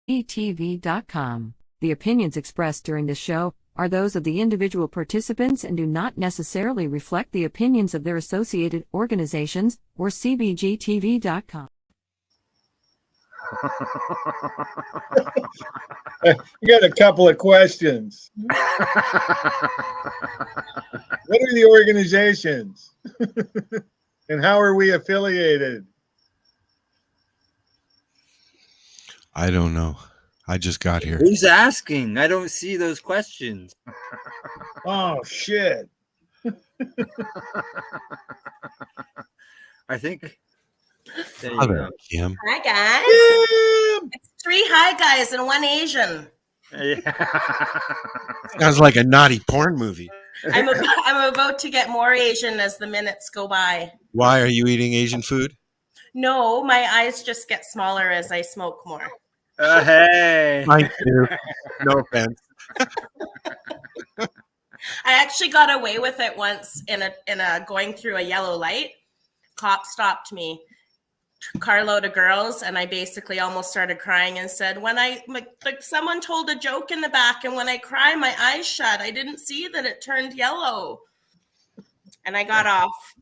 CBGtv.com. The opinions expressed during this show are those of the individual participants and do not necessarily reflect the opinions of their associated organizations or CBGtv.com. I got a couple of questions. What are the organizations? And how are we affiliated? I don't know. I just got here. Who's asking? I don't see those questions. Oh, shit. I think. There you Hi go. there, Kim. Hi, guys. It's 3 hi guys and 1 Asian. Sounds like a naughty porn movie. I'm about to get more Asian as the minutes go by. Why are you eating Asian food? No, my eyes just get smaller as I smoke more. Hey. Mine too. No offense. I actually got away with it once in a going through a yellow light. Cop stopped me. Carload of girls, and I basically almost started crying and said, when I like someone told a joke in the back, and when I cry, my eyes shut. I didn't see that it turned yellow, and I got off.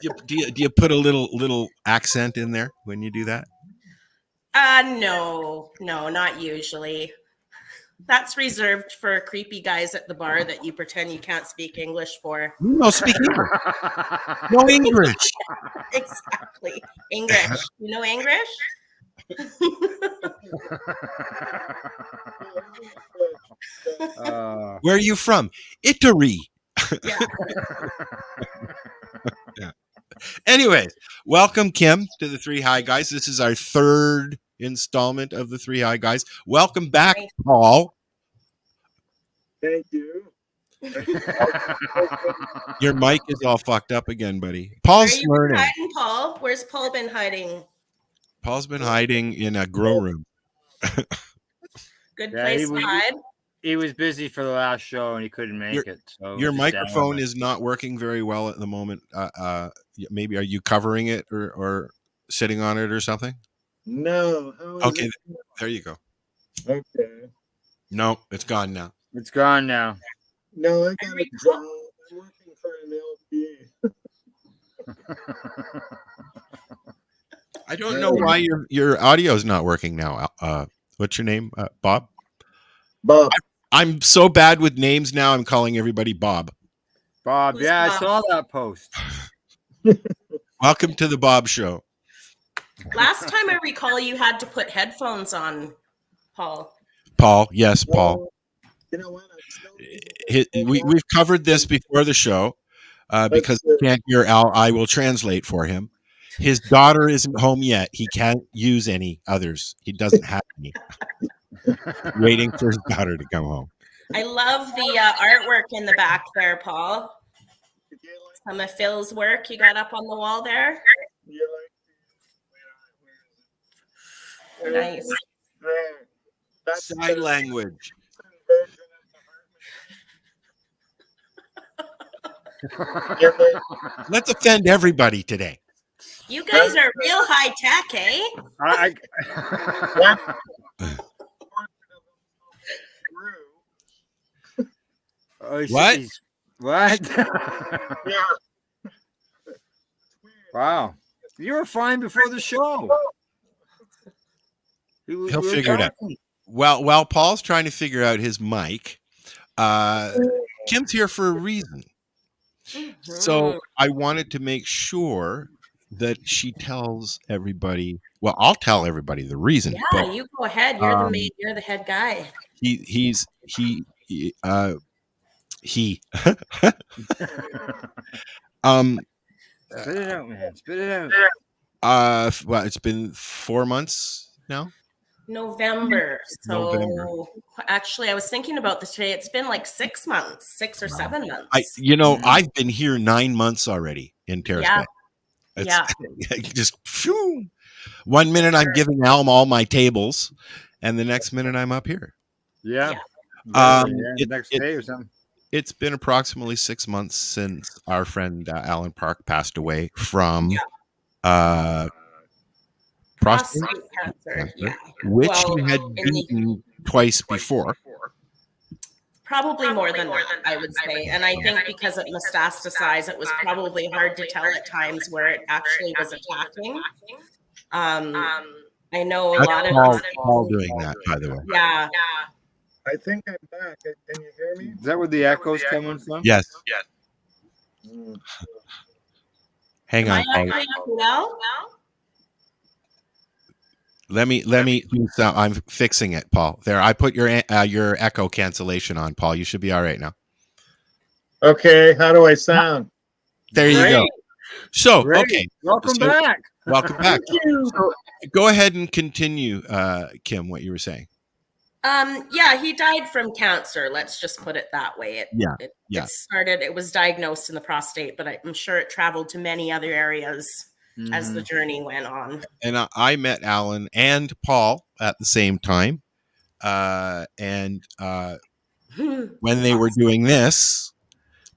Do you put a little accent in there when you do that? No, not usually. That's reserved for creepy guys at the bar that you pretend you can't speak English for. No, speak English. No English. Exactly. English. You know English? Where are you from? Italy. Yeah. Yeah. Anyways, welcome, Kim, to the 3 Hi Guys. This is our 3rd installment of the 3 Hi Guys. Welcome back, Paul. Thank you. Your mic is all fucked up again, buddy. Paul's Where learning. hiding, Paul? Where's Paul been hiding? Paul's been hiding in a grow room. Good place to hide. He was busy for the last show and he couldn't make it. So Your microphone is not working very well at the moment. Maybe are you covering it or sitting on it or something? No. Okay, there you go. Okay. No, it's gone now. It's gone now. No, I got a job. I'm working for an LP. I don't know why your audio is not working now. What's your name, Bob? Bob. I'm so bad with names now. I'm calling everybody Bob. Bob, Who's yeah, Bob? I saw that post. Welcome to the Bob Show. Last time I recall, you had to put headphones on, Paul. Paul, yes, Paul. You know what? We've covered this before the show because he can't hear Al. I will translate for him. His daughter isn't home yet. He can't use any others. He doesn't have any. Waiting for his daughter to come home. I love the artwork in the back there, Paul. Some of Phil's work you got up on the wall there. Nice. Sign language. Let's offend everybody today. You guys are real high tech, eh? What? What? Wow. You were fine before the show. He'll figure it out. Well, while Paul's trying to figure out his mic, Kim's here for a reason. So I wanted to make sure that she tells everybody. Well, I'll tell everybody the reason. Yeah, but, you go ahead. You're you're the head guy. He Spit it out, man. Spit it out. Well, it's been 4 months now. November. So November. actually, I was thinking about this today. It's been like 6 months, 6 or 7 months. I've been here 9 months already in Terrace Bay. Yeah. Just phew. 1 minute I'm giving Alm all my tables, and the next minute I'm up here. Yeah. Next day or something. It's been approximately 6 months since our friend Alan Park passed away from prostate cancer. Yeah. which Well, you had beaten twice before. Probably more than that, I would say. And I think because it metastasized, it was probably hard to tell at times where it actually was attacking. I know a lot of Paul doing that, by the way. Yeah. I think I'm back. Can you hear me? Is that where the echo's coming from? Yes. Mm. Hang on, Paul. Well? Let me do some. I'm fixing it, Paul. There, I put your echo cancellation on, Paul. You should be all right now. Okay, how do I sound? There you go. So, Great. okay. Welcome back. Welcome back. So, go ahead and continue, Kim, what you were saying. Yeah, he died from cancer. Let's just put it that way. It was diagnosed in the prostate, but I'm sure it traveled to many other areas as the journey went on. And I met Alan and Paul at the same time. And when they were doing this,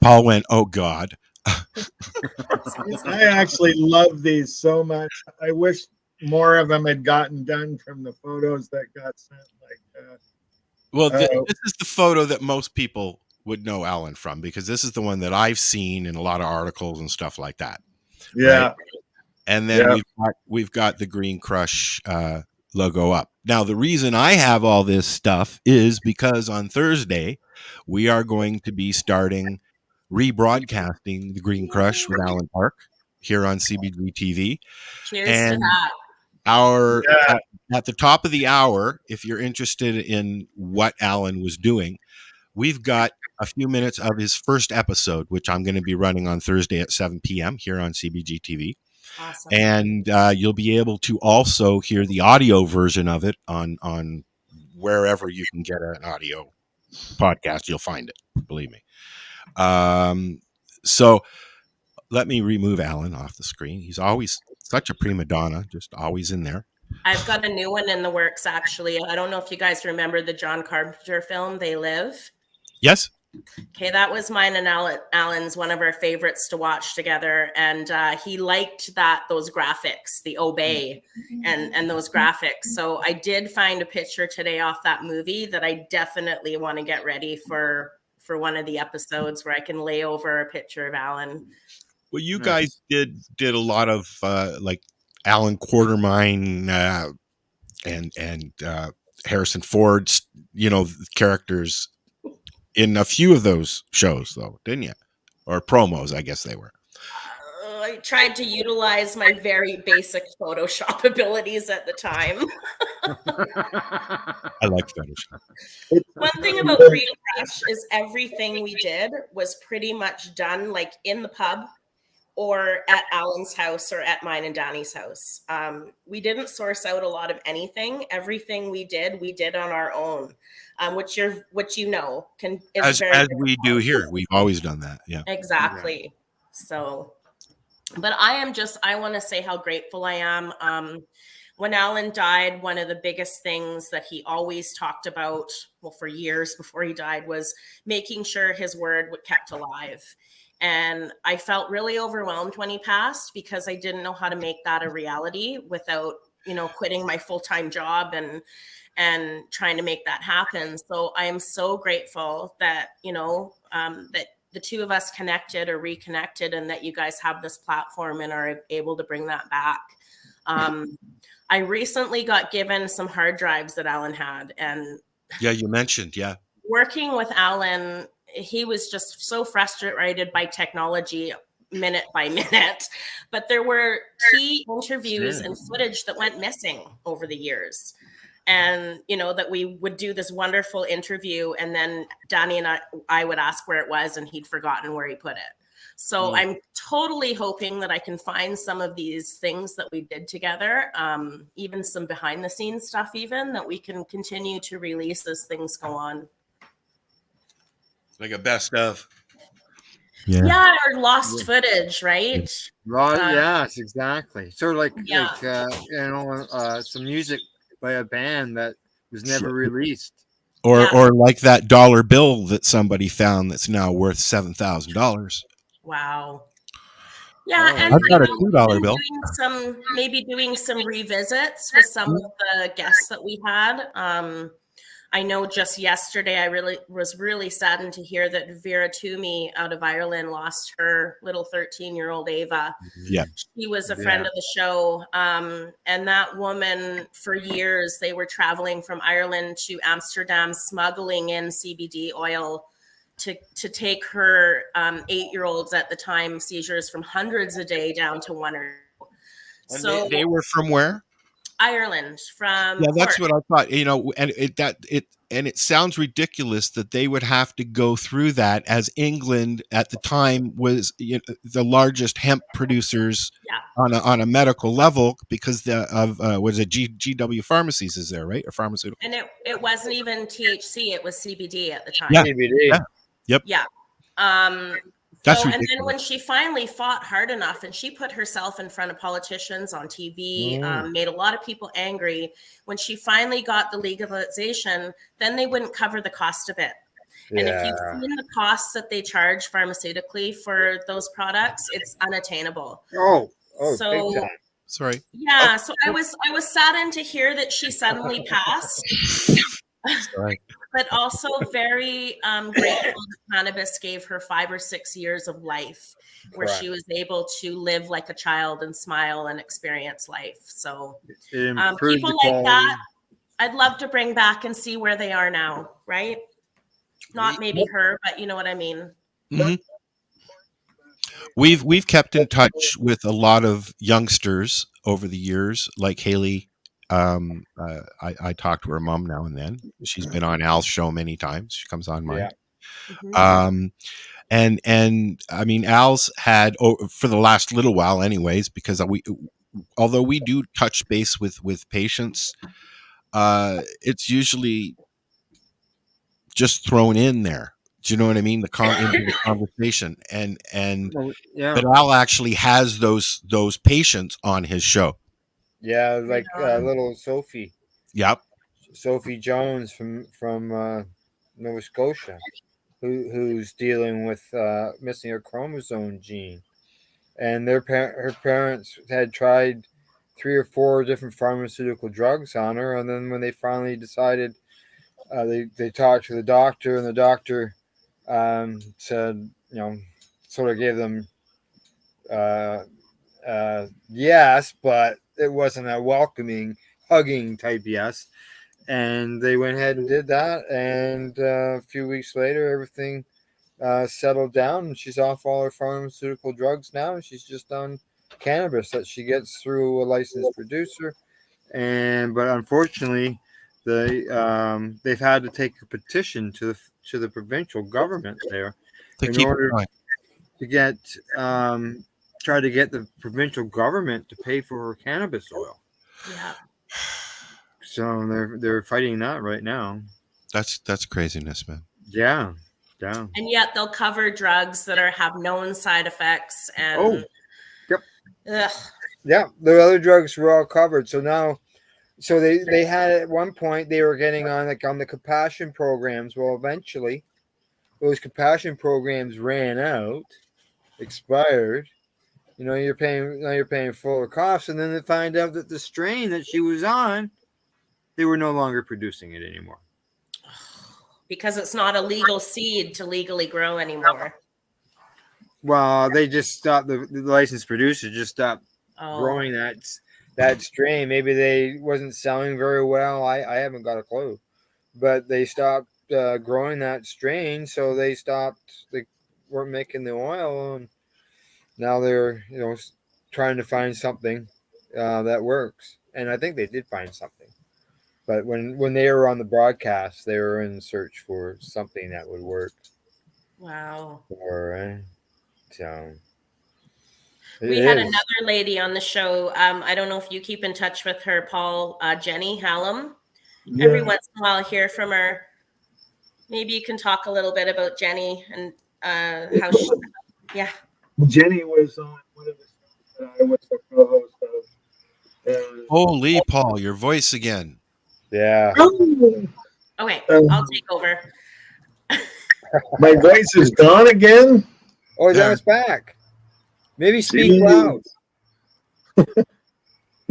Paul went, "Oh God." I actually love these so much. I wish more of them had gotten done from the photos that got sent like that. Well, this is the photo that most people would know Alan from, because this is the one that I've seen in a lot of articles and stuff like that. Yeah. Right? And then we've got the Green Grush logo up. Now, the reason I have all this stuff is because on Thursday, we are going to be starting rebroadcasting the Green Grush with Alan Park here on CBGtv. Cheers to that. At the top of the hour, if you're interested in what Alan was doing, we've got a few minutes of his first episode, which I'm going to be running on Thursday at 7 p.m. here on CBGtv. Awesome. And you'll be able to also hear the audio version of it on wherever you can get an audio podcast. You'll find it, believe me. So let me remove Alan off the screen. He's always such a prima donna, just always in there. I've got a new one in the works, actually. I don't know if you guys remember the John Carpenter film, They Live. Yes. Okay, that was mine and Alan's, one of our favorites to watch together. And he liked those graphics, the obey and those graphics. So I did find a picture today off that movie that I definitely want to get ready for one of the episodes where I can lay over a picture of Alan. Well, you guys did a lot of like Alan Quartermine and Harrison Ford's, characters in a few of those shows, though, didn't you? Or promos, I guess they were. I tried to utilize my very basic Photoshop abilities at the time. I like Photoshop. One thing about Green Grush is everything we did was pretty much done like in the pub or at Alan's house or at mine and Danny's house. We didn't source out a lot of anything. Everything we did on our own, which is as we do here. We've always done that. Yeah, exactly. Yeah. So, but I want to say how grateful I am. When Alan died, one of the biggest things that he always talked about, for years before he died, was making sure his word was kept alive. And I felt really overwhelmed when he passed because I didn't know how to make that a reality without, quitting my full-time job and trying to make that happen. So I am so grateful that, that the two of us connected or reconnected and that you guys have this platform and are able to bring that back. I recently got given some hard drives that Alan had. And yeah, you mentioned, yeah. Working with Alan, he was just so frustrated by technology minute by minute, but there were key interviews and footage that went missing over the years. And, that we would do this wonderful interview and then Danny and I would ask where it was and he'd forgotten where he put it. So I'm totally hoping that I can find some of these things that we did together, even some behind the scenes stuff, even that we can continue to release as things go on. Like a best of. Yeah, or lost footage, right? Right. Yes, exactly. Sort of like some music by a band that was never released. Or like that dollar bill that somebody found that's now worth $7,000. Wow. Yeah, and I've got a $2 bill. Maybe doing some revisits with some of the guests that we had. I know just yesterday I was really saddened to hear that Vera Toomey out of Ireland lost her little 13-year-old Ava. Yeah. She was a friend of the show. And that woman, for years, they were traveling from Ireland to Amsterdam, smuggling in CBD oil to take her 8-year-olds at the time seizures from hundreds a day down to one or two. So they were from where? Ireland, from that's what I thought. And it sounds ridiculous that they would have to go through that, as England at the time was the largest hemp producers on a medical level because was it GW Pharmacies is there, right? Or pharmaceutical. And it wasn't even THC; it was CBD at the time. Yeah. CBD. Yeah. Yep. Yeah. That's and ridiculous. then when she finally fought hard enough and she put herself in front of politicians on TV, made a lot of people angry. When she finally got the legalization, then they wouldn't cover the cost of it. Yeah. And if you've seen the costs that they charge pharmaceutically for those products, it's unattainable. Oh, so big time. Sorry. Yeah, so I was saddened to hear that she suddenly passed. Sorry. But also very grateful that cannabis gave her 5 or 6 years of life where she was able to live like a child and smile and experience life. So people like that, I'd love to bring back and see where they are now, right? Not maybe her, but you know what I mean? Mm-hmm. We've kept in touch with a lot of youngsters over the years, like Haley. I talk to her mom now and then. She's been on Al's show many times. She comes on mine. Yeah. And I mean, Al's had for the last little while anyways, because although we do touch base with patients, it's usually just thrown in there. Do you know what I mean? Into the conversation, but Al actually has those patients on his show. Yeah, like little Sophie. Yep. Sophie Jones from Nova Scotia, who's dealing with missing a chromosome gene, and her parents had tried 3 or 4 different pharmaceutical drugs on her, and then when they finally decided, they talked to the doctor, and the doctor said, sort of gave them yes, but it wasn't a welcoming, hugging type yes. And they went ahead and did that. And a few weeks later, everything settled down. And she's off all her pharmaceutical drugs now. And she's just on cannabis that she gets through a licensed producer. But unfortunately, they've had to take a petition to the provincial government there in order to get try to get the provincial government to pay for her cannabis oil. Yeah. So they're fighting that right now. That's craziness, man. Yeah. And yet they'll cover drugs that have known side effects and Ugh. Yeah, the other drugs were all covered. So now they had at one point they were getting on the compassion programs. Well, eventually those compassion programs ran out, expired. You're paying full costs, and then they find out that the strain that she was on, they were no longer producing it anymore. Because it's not a legal seed to legally grow anymore. Well, they just stopped, the licensed producer just stopped growing that strain. Maybe they wasn't selling very well. I haven't got a clue. But they stopped growing that strain, so they weren't making the oil, and now they're trying to find something that works. And I think they did find something. But when they were on the broadcast, they were in search for something that would work. Wow. So we had another lady on the show. I don't know if you keep in touch with her, Paul, Jenny Hallam. Yeah. Every once in a while I hear from her. Maybe you can talk a little bit about Jenny and how she... Yeah. Jenny was on one of the shows that I was the co-host of. Holy Paul, your voice again. Yeah. Okay, I'll take over. My voice is gone again? Oh, now it's back. Maybe speak loud. I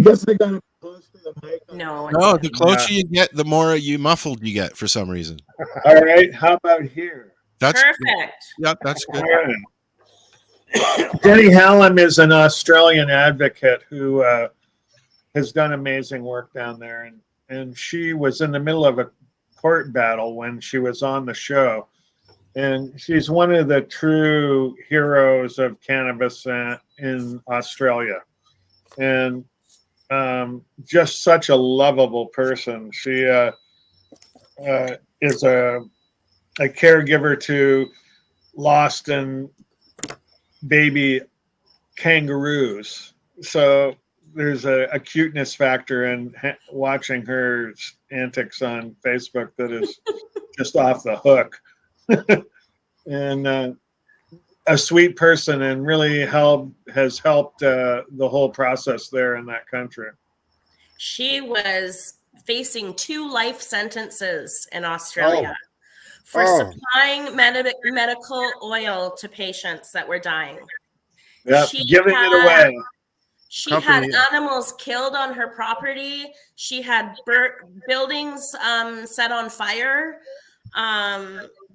guess I got it close to the mic. No. No, the closer you get, the more muffled you get for some reason. All right. How about here? That's perfect. Yeah, that's good. All right. Jenny Hallam is an Australian advocate who has done amazing work down there. And she was in the middle of a court battle when she was on the show. And she's one of the true heroes of cannabis in Australia. And just such a lovable person. She is a caregiver to lost and baby kangaroos. So there's a cuteness factor in watching her antics on Facebook that is just off the hook. And a sweet person, and really has helped the whole process there in that country. She was facing 2 life sentences in Australia for supplying medical oil to patients that were dying. Yeah, giving it away. She had animals killed on her property. She had buildings set on fire.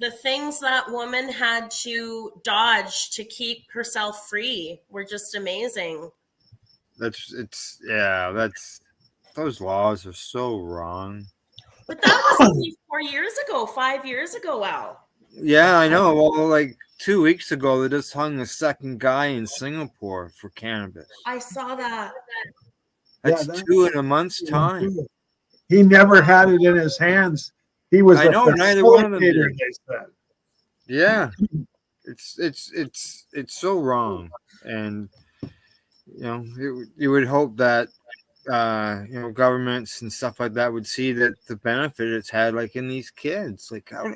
The things that woman had to dodge to keep herself free were just amazing. Those laws are so wrong. But that was only 4 years ago, 5 years ago, Al. Yeah, I know. Well, like 2 weeks ago, they just hung a second guy in Singapore for cannabis. I saw that. That's 2 in a month's time. He never had it in his hands. He was neither one of them did. They said. Yeah, it's so wrong, and you would hope that governments and stuff like that would see that the benefit it's had, like in these kids, like how a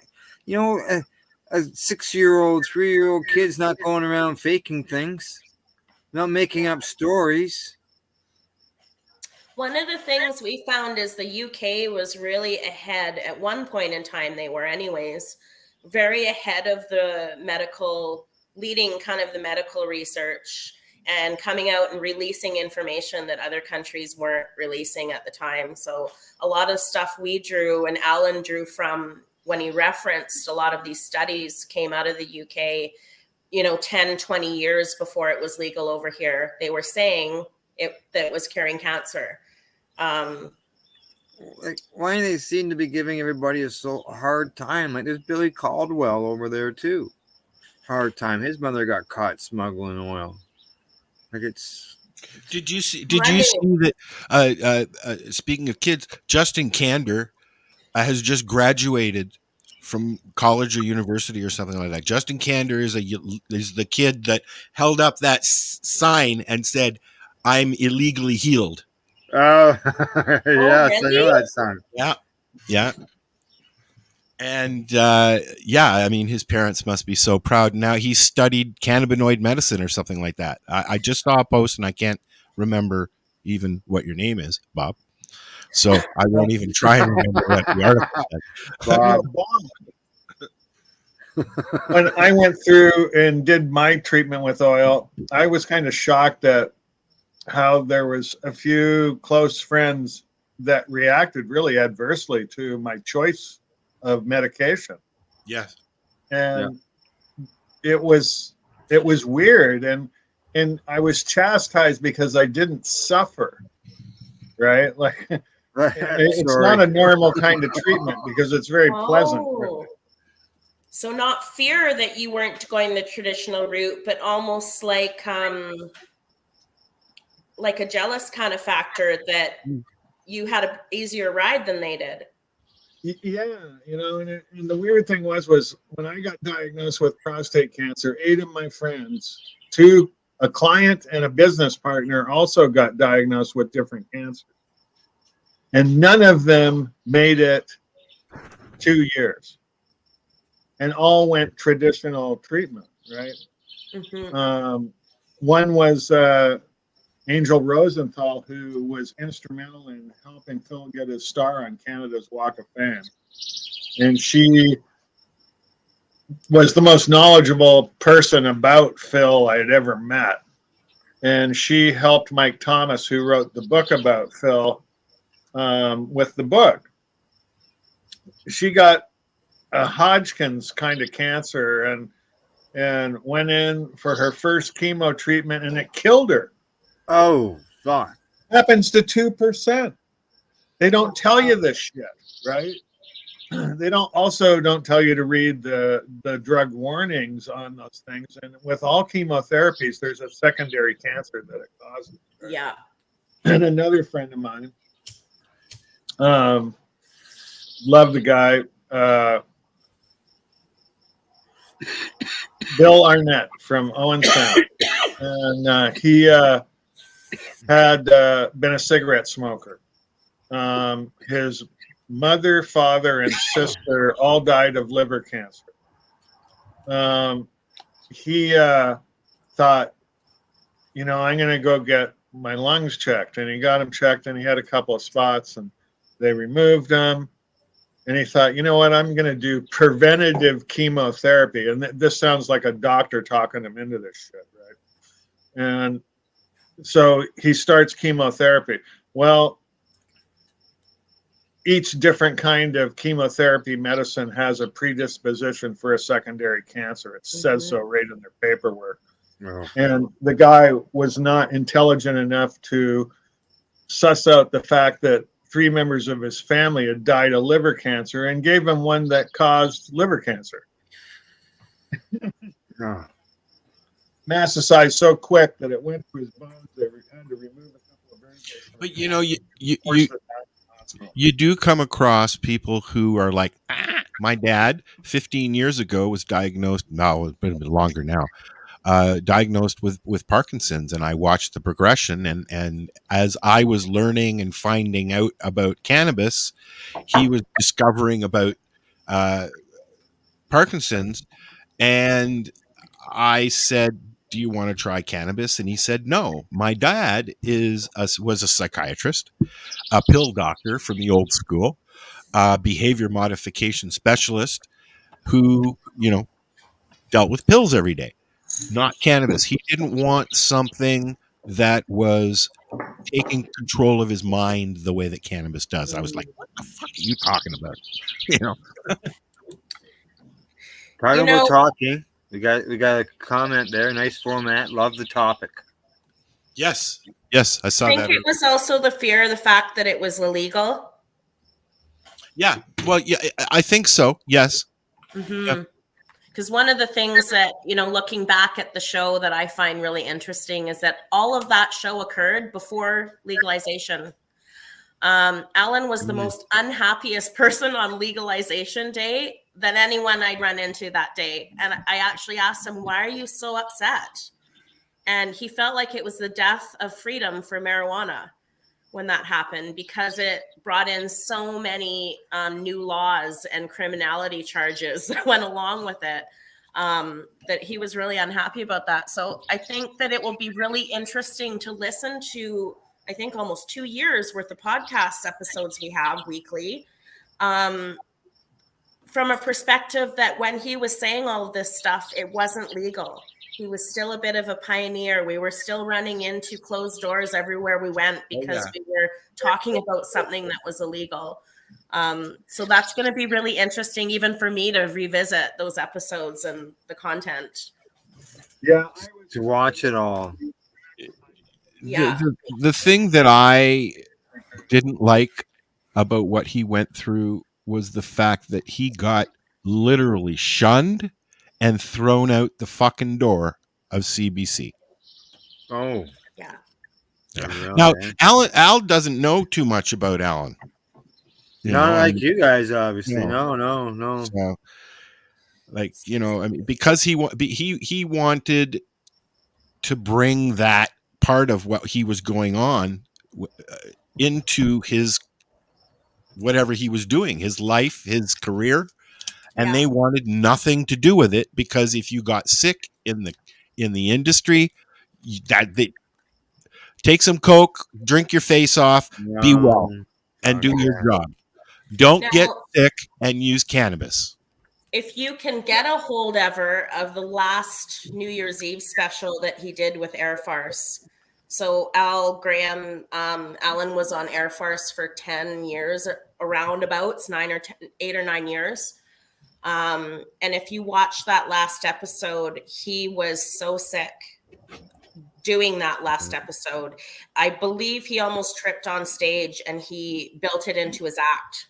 6-year-old, 3-year-old kid's not going around faking things, not making up stories. One of the things we found is the UK was really ahead at one point in time. They were anyways very ahead of the leading kind of the medical research and coming out and releasing information that other countries weren't releasing at the time. So a lot of stuff we drew and Alan drew from when he referenced a lot of these studies came out of the UK, 10, 20 years before it was legal over here. They were saying that it was curing cancer. Like, why do they seem to be giving everybody a so hard time? Like, there's Billy Caldwell over there too. Hard time. His mother got caught smuggling oil. Like, it's. Did you see that? Speaking of kids, Justin Kander has just graduated from college or university or something like that. Justin Kander is the kid that held up that sign and said, "I'm illegally healed." Oh, yes, really? I know that song. Yeah. And I mean, his parents must be so proud. Now he studied cannabinoid medicine or something like that. I just saw a post and I can't remember even what your name is, Bob. So I won't even try and remember what the article said. When I went through and did my treatment with oil, I was kind of shocked at how there was a few close friends that reacted really adversely to my choice of medication. Yes. And it was weird. And I was chastised because I didn't suffer. Right? Like, it's not a normal kind of treatment because it's very pleasant. So not fear that you weren't going the traditional route, but almost like a jealous kind of factor that you had an easier ride than they did. Yeah, and the weird thing was when I got diagnosed with prostate cancer, 8 of my friends, 2, a client and a business partner, also got diagnosed with different cancers. And none of them made it 2 years. And all went traditional treatment, right? Mm-hmm. One was Angel Rosenthal, who was instrumental in helping Phil get his star on Canada's Walk of Fame. And she was the most knowledgeable person about Phil I had ever met. and she helped Mike Thomas, who wrote the book about Phil, with the book. She got a Hodgkin's kind of cancer and went in for her first chemo treatment, and it killed her. Oh, fuck. Happens to 2%. They don't tell you this shit, right? They don't tell you to read the drug warnings on those things. And with all chemotherapies, there's a secondary cancer that it causes. Right? Yeah. And another friend of mine, love the guy, Bill Arnett from Owen Sound. And he had been a cigarette smoker. His mother, father, and sister all died of liver cancer. He thought, I'm going to go get my lungs checked. And he got them checked, and he had a couple of spots, and they removed them. And he thought, you know what, I'm going to do preventative chemotherapy. And this sounds like a doctor talking him into this shit, right? And so he starts chemotherapy. Well, each different kind of chemotherapy medicine has a predisposition for a secondary cancer. It says so right in their paperwork. Oh. And the guy was not intelligent enough to suss out the fact that 3 members of his family had died of liver cancer and gave him one that caused liver cancer. Oh. Metastasized so quick that it went to his bones. They had to remove a couple of vertebrae. But you do come across people who are like, my dad 15 years ago was diagnosed. No, it's been a bit longer now. Diagnosed with Parkinson's, and I watched the progression. And as I was learning and finding out about cannabis, he was discovering about Parkinson's, and I said, "Do you want to try cannabis?" And he said, "No, my dad was a psychiatrist, a pill doctor from the old school, behavior modification specialist who, dealt with pills every day. Not cannabis. He didn't want something that was taking control of his mind the way that cannabis does." I was like, "What the fuck are you talking about?" Talking about talking. We got a comment there. Nice format. Love the topic. Yes, I saw that. I think it was also the fear of the fact that it was illegal. Yeah, well, yeah, I think so. Yes. Mm-hmm. Yeah. Because one of the things that, looking back at the show that I find really interesting is that all of that show occurred before legalization. Alan was the most unhappiest person on legalization day than anyone I'd run into that day. And I actually asked him, "Why are you so upset?" And he felt like it was the death of freedom for marijuana when that happened, because it brought in so many new laws and criminality charges that went along with it, that he was really unhappy about that. So I think that it will be really interesting to listen to, I think, almost 2 years worth of podcast episodes we have weekly, from a perspective that when he was saying all of this stuff, it wasn't legal. He was still a bit of a pioneer. We were still running into closed doors everywhere we went because we were talking about something that was illegal. So that's going to be really interesting, even for me, to revisit those episodes and the content. Yeah, to watch it all. Yeah. The thing that I didn't like about what he went through was the fact that he got literally shunned and thrown out the fucking door of CBC. Oh. Yeah. Now, Al doesn't know too much about Alan. Not like you guys, obviously. No. So, because he wanted to bring that part of what he was going on into his whatever he was doing, his life, his career. And they wanted nothing to do with it, because if you got sick in the industry, take some Coke, drink your face off, be well, and do your job. Don't get sick and use cannabis. If you can get a hold ever of the last New Year's Eve special that he did with Air Farce, So Al Graham, Alan was on Air Force for 10 years, around about 8 or 9 years. And if you watch that last episode, he was so sick doing that last episode. I believe he almost tripped on stage, and he built it into his act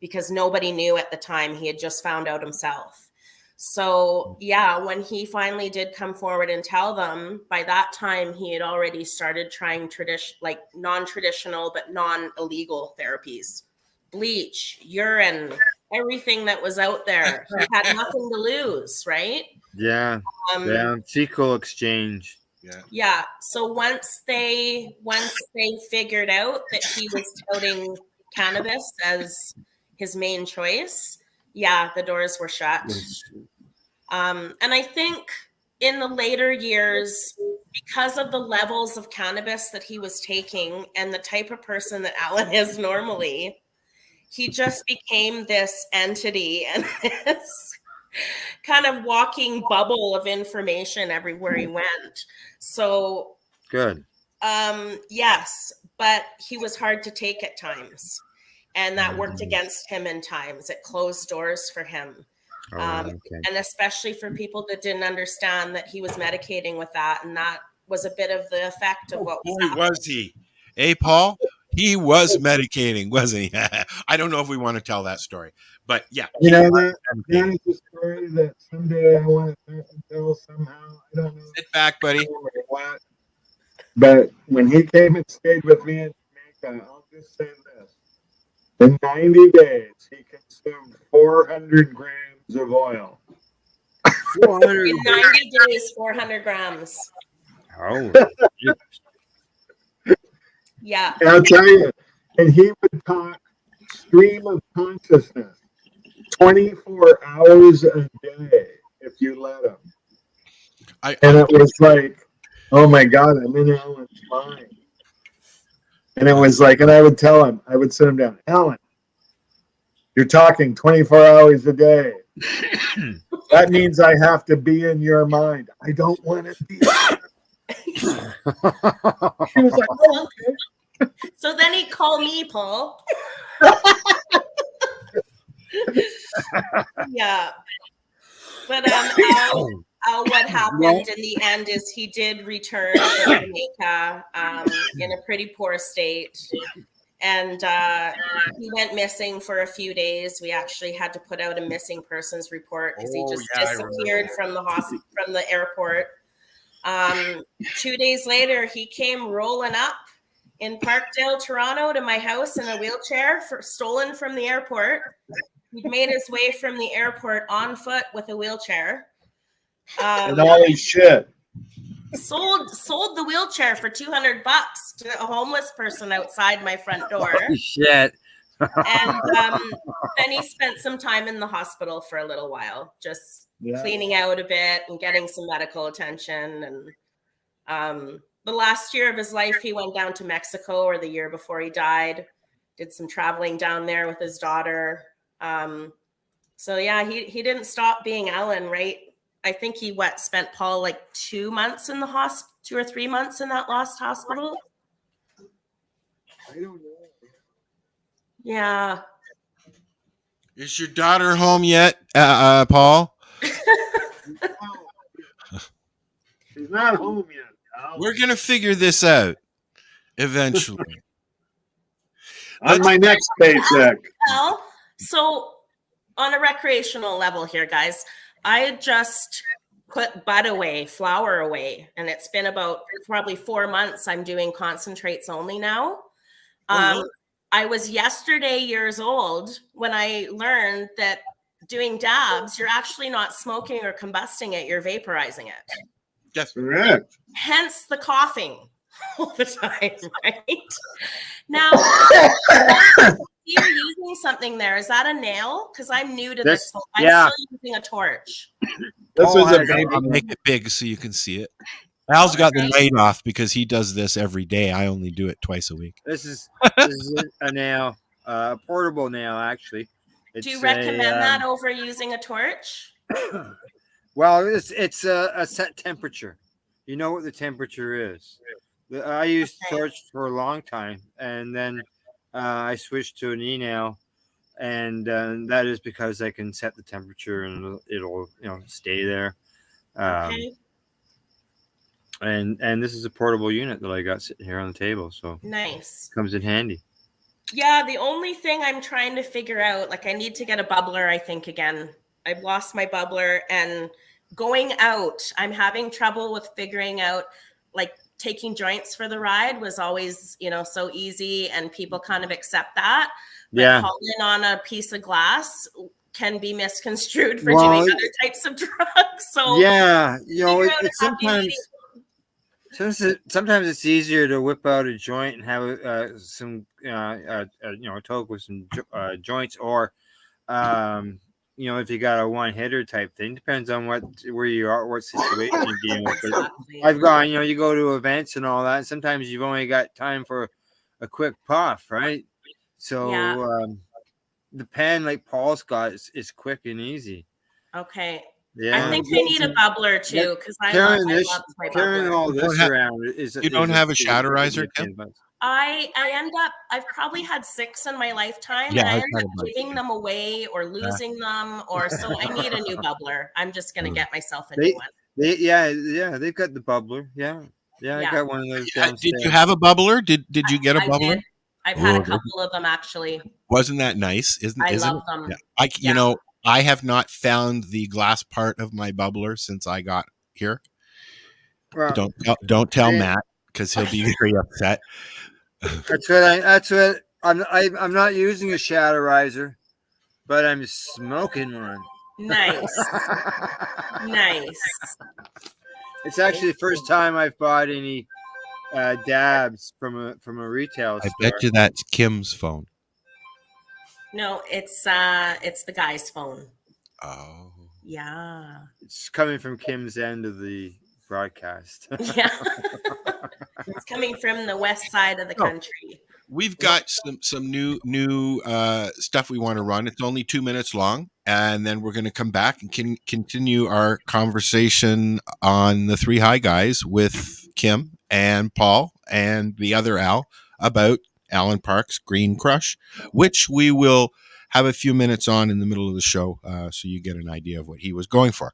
because nobody knew at the time. He had just found out himself. So yeah, when he finally did come forward and tell them, by that time he had already started trying non-traditional but non-illegal therapies, bleach, urine, everything that was out there. He had nothing to lose, right? Yeah. Fecal exchange. Yeah. So once they figured out that he was touting cannabis as his main choice, yeah, the doors were shut. And I think in the later years, because of the levels of cannabis that he was taking and the type of person that Alan is normally, he just became this entity and this kind of walking bubble of information everywhere he went. So good. Yes, but he was hard to take at times, and that worked against him in times. It closed doors for him. And especially for people that didn't understand that he was medicating with that, and that was a bit of the effect of what was happening. Was he? Hey, Paul? He was medicating, wasn't he? I don't know if we want to tell that story, but yeah. You know, that is a story that someday I want to tell somehow. I don't know. Sit back, buddy. What. But when he came and stayed with me in Jamaica, I'll just say this. In 90 days, he consumed 400 grams of oil. 400. In 90 days, 400 grams. Oh. Yeah. And I'll tell you, and he would talk stream of consciousness 24 hours a day if you let him. And it was like, oh my God, I'm in Alan's mind. And it was like, and I would tell him, I would sit him down, Alan, you're talking 24 hours a day. That means I have to be in your mind. I don't want to be there. He was like, oh, okay. So then he'd call me, Paul. Yeah. But what happened in the end is he did return to Jamaica in a pretty poor state. And he went missing for a few days. We actually had to put out a missing persons report because he just disappeared from the airport. 2 days later, he came rolling up in Parkdale, Toronto, to my house in a wheelchair, stolen from the airport. He'd made his way from the airport on foot with a wheelchair. And all his shit. Sold the wheelchair for $200 to a homeless person outside my front door. Holy shit. And then he spent some time in the hospital for a little while, just cleaning out a bit and getting some medical attention. And the last year of his life, he went down to Mexico, or the year before he died, did some traveling down there with his daughter. So yeah, he didn't stop being Alan, right? I think he spent Paul like 2 months in the 2 or 3 months in that lost hospital. I don't know. Yeah. Is your daughter home yet, Paul? She's not home yet. No. We're going to figure this out eventually. On my next paycheck. Well, so on a recreational level here, guys, I just put bud away, flower away, and it's been about probably 4 months. I'm doing concentrates only now. I was yesterday years old when I learned that doing dabs, you're actually not smoking or combusting it, you're vaporizing it. Yes, correct. Hence the coughing all the time, right? Now, you're using something there. Is that a nail? Because I'm new to this. I'm still using a torch. This is a baby. I'll make it big so you can see it. Al's got the night off because he does this every day. I only do it twice a week. This is a nail, a portable nail, actually. Do you recommend that over using a torch? Well, it's a set temperature. You know what the temperature is. I used Torch for a long time, and then I switched to an e-nail, and that is because I can set the temperature and it'll stay there. Okay. And this is a portable unit that I got sitting here on the table, so nice. Comes in handy. Yeah, the only thing I'm trying to figure out, like I need to get a bubbler, I think, again. I've lost my bubbler, and going out, I'm having trouble with figuring out, like taking joints for the ride was always, so easy, and people kind of accept that. But hauling on a piece of glass can be misconstrued for doing other types of drugs. So sometimes it's easier to whip out a joint and have some a toke with some joints, or if you got a one hitter type thing. Depends on where you are, what situation you're dealing with. Exactly. I've gone, you go to events and all that, and sometimes you've only got time for a quick puff, right? So the pen, like Paul's got, is quick and easy. Okay. Yeah. I think I need a bubbler too, because I love my bubbler. All this around you don't have a shatterizer, Kim? I end up, I've probably had 6 in my lifetime, and I end up giving them away or losing them, or so I need a new bubbler. I'm just going to get myself a new one. They've got the bubbler. Yeah. I got one of those. Did you have a bubbler? Did you get a bubbler? Did. I've had a couple of them, actually. Wasn't that nice? I love them. Yeah. I have not found the glass part of my bubbler since I got here. Well, don't tell Matt, because he'll be very upset. I'm not using a shatterizer, but I'm smoking one. Nice. Nice. It's actually the first time I've bought any dabs from a retail store. I bet you that's Kim's phone. No, it's the guy's phone. Oh. Yeah. It's coming from Kim's end of the broadcast. Yeah. It's coming from the west side of the country. We've got some new stuff we want to run. It's only 2 minutes long, and then we're going to come back and continue our conversation on the Three High Guys with Kim and Paul and the other Al about Alan Park's Green Grush, which we will have a few minutes on in the middle of the show, so you get an idea of what he was going for.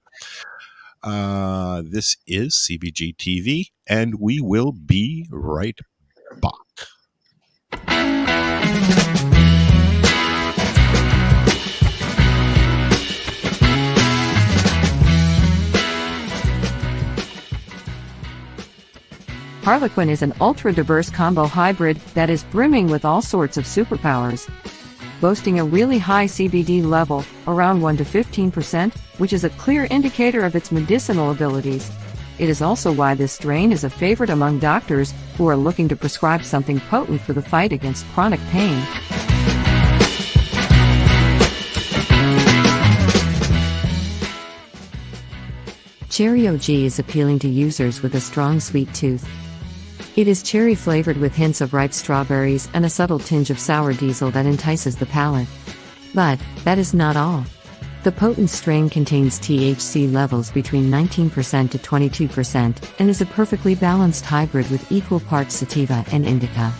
This is CBGtv, and we will be right back. Harlequin is an ultra-diverse combo hybrid that is brimming with all sorts of superpowers. Boasting a really high CBD level, around 1 to 15%, which is a clear indicator of its medicinal abilities. It is also why this strain is a favorite among doctors who are looking to prescribe something potent for the fight against chronic pain. Cherry OG is appealing to users with a strong sweet tooth. It is cherry-flavored with hints of ripe strawberries and a subtle tinge of sour diesel that entices the palate. But that is not all. The potent strain contains THC levels between 19% to 22% and is a perfectly balanced hybrid with equal parts sativa and indica.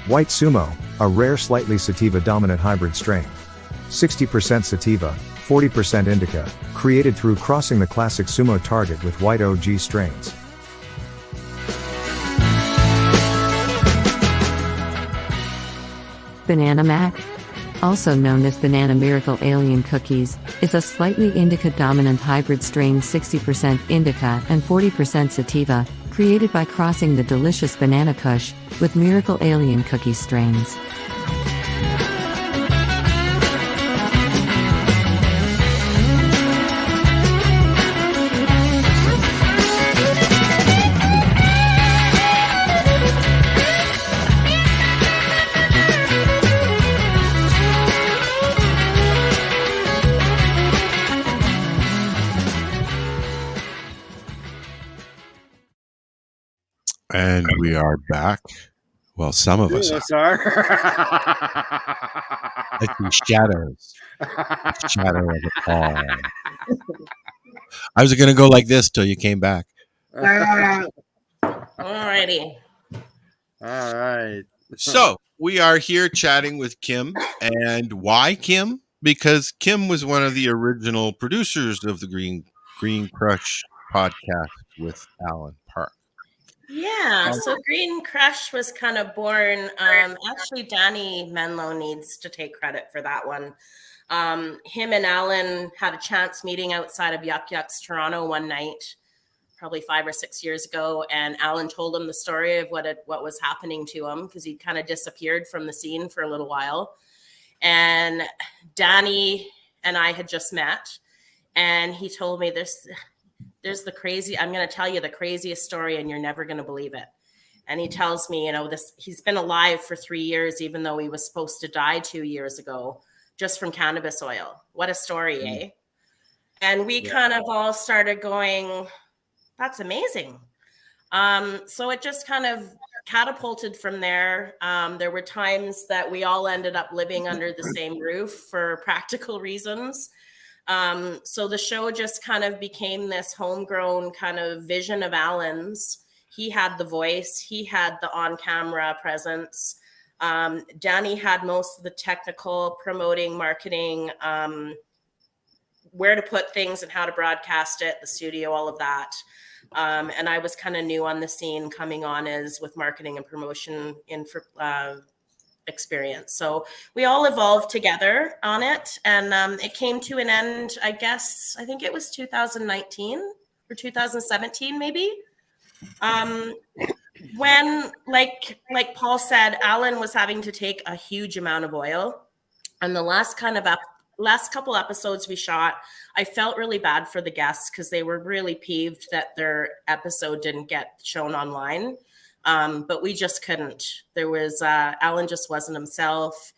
White Sumo, a rare slightly sativa-dominant hybrid strain. 60% sativa, 40% indica, created through crossing the classic Sumo target with white OG strains. Banana Mac, also known as Banana Miracle Alien Cookies, is a slightly indica-dominant hybrid strain 60% indica and 40% sativa, created by crossing the delicious Banana Kush with Miracle Alien Cookie strains. And we are back. Well, some of us are. Like the shadows. The shadow of the fall. I was going to go like this till you came back. Alrighty. All right. So we are here chatting with Kim. And why Kim? Because Kim was one of the original producers of the Green Grush podcast with Alan Park. Yeah, so Green Crush was kind of born. Actually, Danny Menlo needs to take credit for that one. Him and Alan had a chance meeting outside of Yuck Yuck's Toronto one night, probably 5 or 6 years ago, and Alan told him the story of what was happening to him because he kind of disappeared from the scene for a little while. And Danny and I had just met, and he told me there's the crazy, I'm going to tell you the craziest story and you're never going to believe it. And he tells me, he's been alive for 3 years, even though he was supposed to die 2 years ago, just from cannabis oil. What a story, eh? And we kind of all started going, that's amazing. So it just kind of catapulted from there. There were times that we all ended up living under the same roof for practical reasons. So the show just kind of became this homegrown kind of vision of Alan's. He had the voice, he had the on-camera presence. Danny had most of the technical, promoting, marketing, where to put things and how to broadcast it, the studio, all of that. And I was kind of new on the scene, coming on as with marketing and promotion experience. So we all evolved together on it, and it came to an end, I think it was 2019 or 2017 maybe, when like Paul said, Alan was having to take a huge amount of oil, and the last couple episodes we shot, I felt really bad for the guests because they were really peeved that their episode didn't get shown online. But we just couldn't. There was Alan just wasn't himself.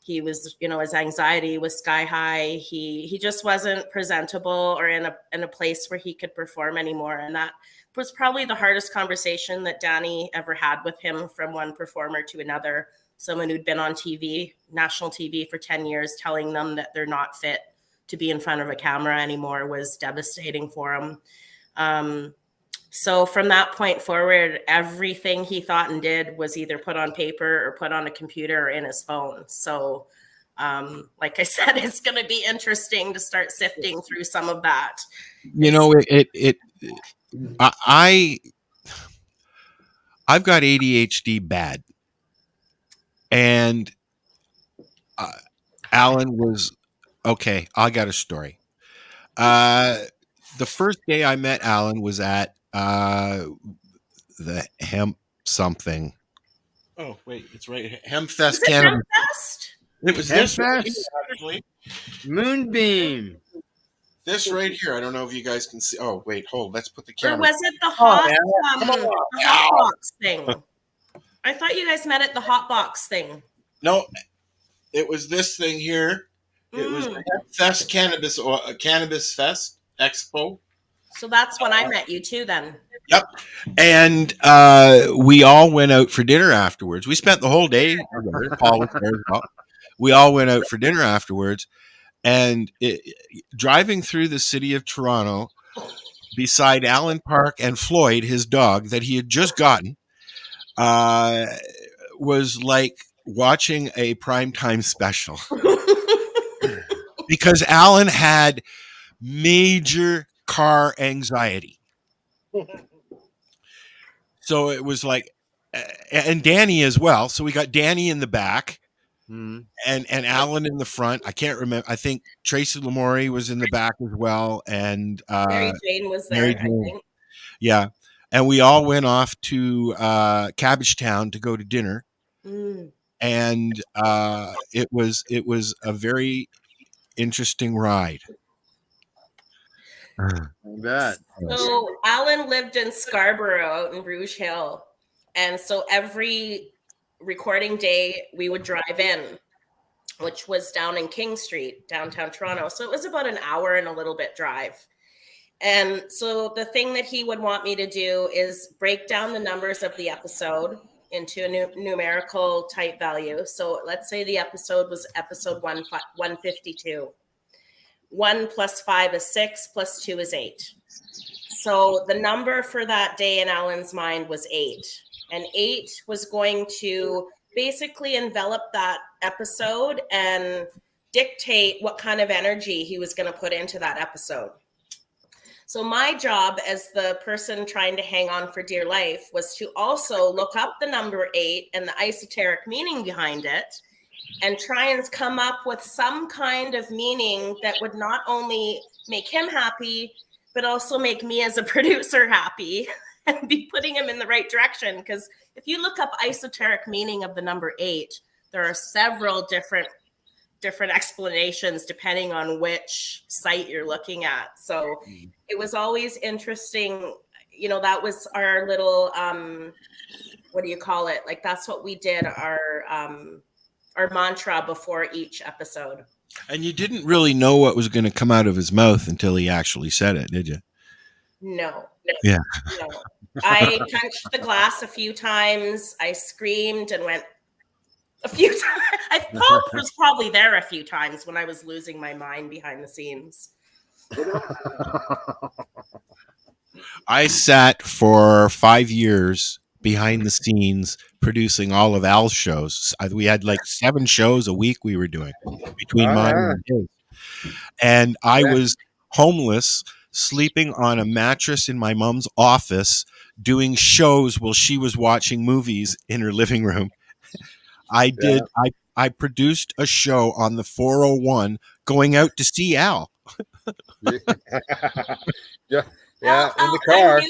He was, his anxiety was sky high. He just wasn't presentable or in a place where he could perform anymore. And that was probably the hardest conversation that Danny ever had with him, from one performer to another. Someone who'd been on TV, national TV for 10 years, telling them that they're not fit to be in front of a camera anymore was devastating for him. So from that point forward, everything he thought and did was either put on paper or put on a computer or in his phone. So like I said, it's going to be interesting to start sifting through some of that. I've got ADHD bad. And Alan was, okay, I got a story. The first day I met Alan was at the hemp something. Oh, wait, it's right here. Hempfest Canada. It was this right here, actually. Moonbeam. This right here. I don't know if you guys can see. Oh, wait, hold. Let's put the camera. Or was it the hot box thing? I thought you guys met at the hot box thing. No, it was this thing here. It was Fest Cannabis Fest Expo. So that's when I met you too, then. Yep. And we all went out for dinner afterwards. We spent the whole day together. Paul was there as well. We all went out for dinner afterwards. And driving through the city of Toronto beside Alan Park and Floyd, his dog that he had just gotten, was like watching a primetime special. Because Alan had major car anxiety. So it was like, and Danny as well. So we got Danny in the back and Alan in the front. I can't remember. I think Tracy Lamourie was in the back as well. And Mary Jane was there, I think. Yeah. And we all went off to Cabbagetown to go to dinner. And it was a very interesting ride. I bet. So Alan lived in Scarborough out in Rouge Hill. And so every recording day we would drive in, which was down in King Street, downtown Toronto. So it was about an hour and a little bit drive. And so the thing that he would want me to do is break down the numbers of the episode into a numerical type value. So let's say the episode was episode 152. 1 plus 5 is 6, plus 2 is 8. So the number for that day in Alan's mind was 8. And 8 was going to basically envelop that episode and dictate what kind of energy he was going to put into that episode. So my job as the person trying to hang on for dear life was to also look up the number 8 and the esoteric meaning behind it and try and come up with some kind of meaning that would not only make him happy, but also make me as a producer happy and be putting him in the right direction. Because if you look up esoteric meaning of the number 8, there are several different explanations depending on which site you're looking at. So it was always interesting. You know, that was our little, what do you call it? Like, that's what we did, our mantra before each episode. And you didn't really know what was going to come out of his mouth until he actually said it, did you? No. Yeah. No. I punched the glass a few times. I screamed and went a few times. Paul was probably there a few times when I was losing my mind behind the scenes. I sat for 5 years behind the scenes producing all of Al's shows. We had like 7 shows a week we were doing between mine and his. And I was homeless, sleeping on a mattress in my mom's office, doing shows while she was watching movies in her living room. I produced a show on the 401 going out to see Al. Yeah, in the car.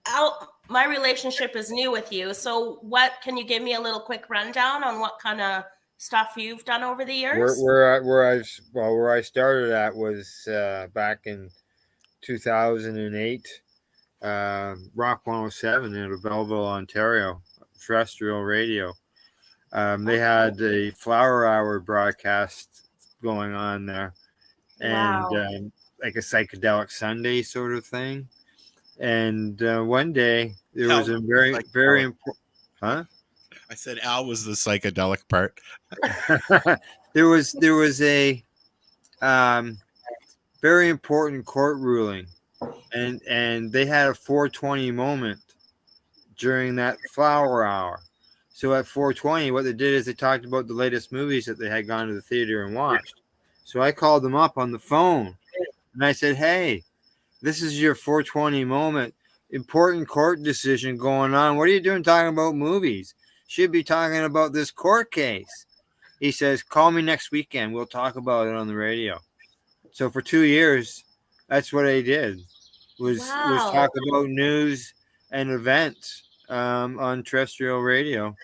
Al, my relationship is new with you. So what, can you give me a little quick rundown on what kind of stuff you've done over the years? Where I started at was back in 2008, Rock 107 in Belleville, Ontario, terrestrial radio. They had a Flower Hour broadcast going on there, and like a psychedelic Sunday sort of thing. And one day there was a very important. Huh? I said Al was the psychedelic part. there was a very important court ruling, and they had a 420 moment during that Flower Hour. So at 420, what they did is they talked about the latest movies that they had gone to the theater and watched. So I called them up on the phone and I said, "Hey, this is your 420 moment. Important court decision going on. What are you doing talking about movies? Should be talking about this court case." He says, "Call me next weekend. We'll talk about it on the radio." So for 2 years, that's what I did, was talk about news and events on terrestrial radio.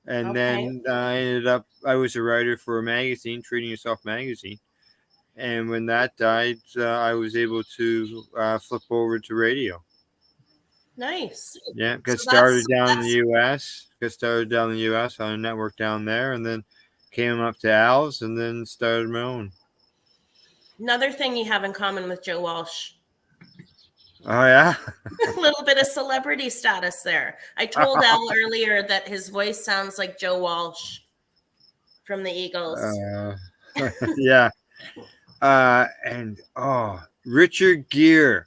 And then I was a writer for a magazine, Treating Yourself magazine. And when that died, I was able to flip over to radio. Nice. Yeah, got started down in the U.S. on a network down there, and then came up to Al's, and then started my own. Another thing you have in common with Joe Walsh. Oh, yeah? A little bit of celebrity status there. I told Al earlier that his voice sounds like Joe Walsh from the Eagles. Yeah. And Richard Gere.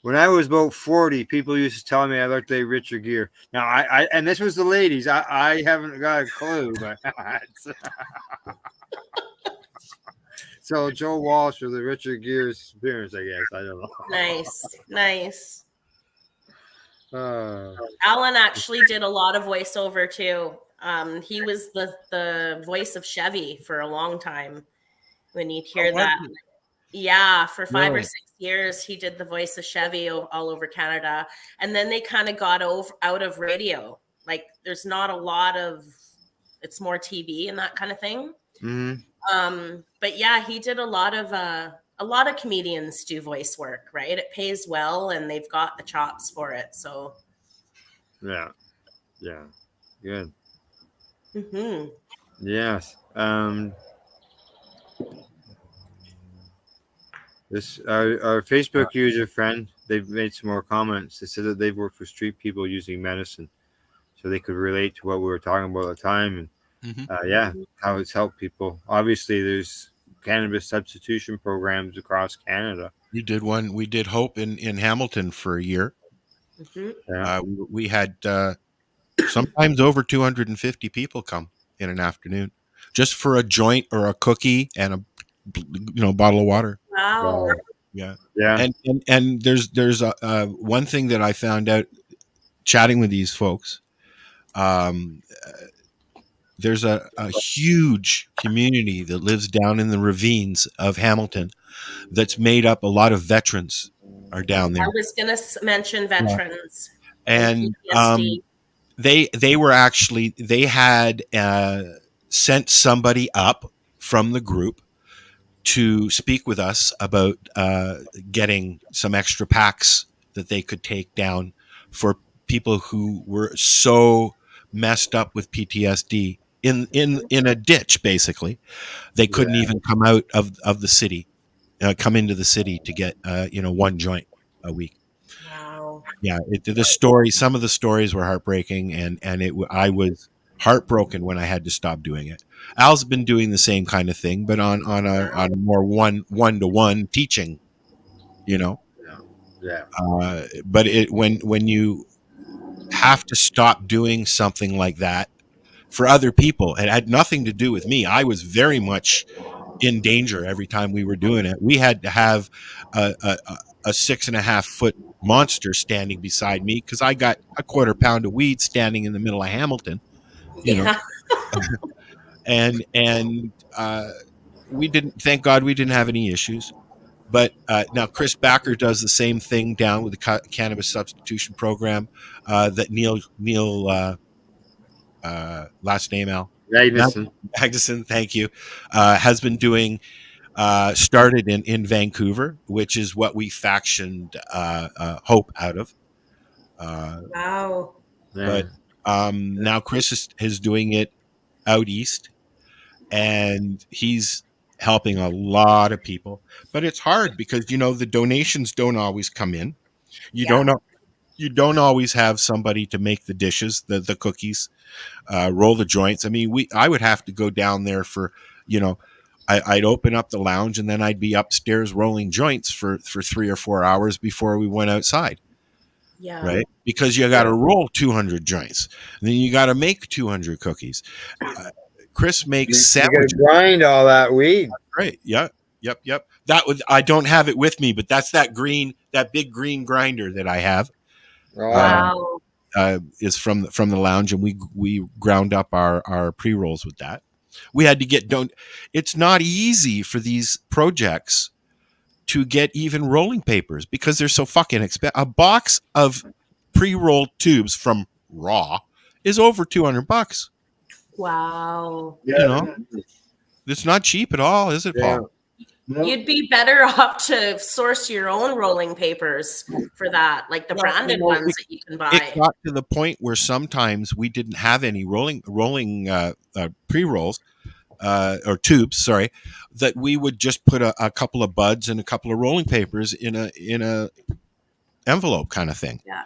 When I was about 40, people used to tell me I looked like Richard Gere. Now, I and this was the ladies. I haven't got a clue, but so Joe Walsh or the Richard Gere experience, I guess. I don't know. Nice. Alan actually did a lot of voiceover too. He was the voice of Chevy for a long time. When you'd hear that. Yeah, for 5 or 6 years, he did the voice of Chevy all over Canada. And then they kind of got out of radio. Like, there's not a lot of, it's more TV and that kind of thing. Mm-hmm. But yeah, he did a lot of comedians do voice work, right? It pays well and they've got the chops for it. So yeah, good. Mm-hmm. Yes. This our Facebook user friend, they've made some more comments. They said that they've worked with street people using medicine, so they could relate to what we were talking about at the time, and how it's helped people. Obviously, there's cannabis substitution programs across Canada. We did one. We did Hope in Hamilton for a year. Mhm. Yeah. We had sometimes over 250 people come in an afternoon just for a joint or a cookie and a bottle of water. Wow. Yeah. Yeah. And there's a one thing that I found out chatting with these folks. There's a huge community that lives down in the ravines of Hamilton that's made up. A lot of veterans are down there. I was going to mention veterans. And PTSD. they were actually, they had sent somebody up from the group to speak with us about getting some extra packs that they could take down for people who were so messed up with PTSD in a ditch. Basically, they couldn't even come out of the city, come into the city to get one joint a week. Wow. Yeah, some of the stories were heartbreaking, and I was heartbroken when I had to stop doing it. Al's been doing the same kind of thing, but on a more one-to-one teaching, Yeah. But when you have to stop doing something like that for other people, it had nothing to do with me. I was very much in danger every time we were doing it. We had to have a 6.5 foot monster standing beside me because I got a 1/4 pound of weed standing in the middle of Hamilton, and we didn't. Thank God we didn't have any issues. But now Chris Backer does the same thing down with the cannabis substitution program that Neil last name Al Magnuson, thank you, has been doing. Started in Vancouver, which is what we factioned Hope out of. Wow. But now Chris is doing it out east, and he's helping a lot of people. But it's hard because the donations don't always come in. You don't always have somebody to make the dishes, the cookies, roll the joints. I mean, I would have to go down there for I'd open up the lounge and then I'd be upstairs rolling joints for 3 or 4 hours before we went outside. Yeah. Right. Because you got to roll 200 joints and then you got to make 200 cookies. Chris makes sandwiches. You got to grind all that weed. Right. Yeah. Yep. I don't have it with me, but that's that big green grinder that I have. Wow. Is from the lounge, and we ground up our pre-rolls with that. We had to it's not easy for these projects to get even rolling papers because they're so fucking expensive. A box of pre-rolled tubes from Raw is over $200. Wow. It's not cheap at all, is it, Paul? No. You'd be better off to source your own rolling papers for that, like the branded ones that you can buy. It got to the point where sometimes we didn't have any rolling pre-rolls or tubes, sorry, that we would just put a couple of buds and a couple of rolling papers in a envelope kind of thing. Yeah.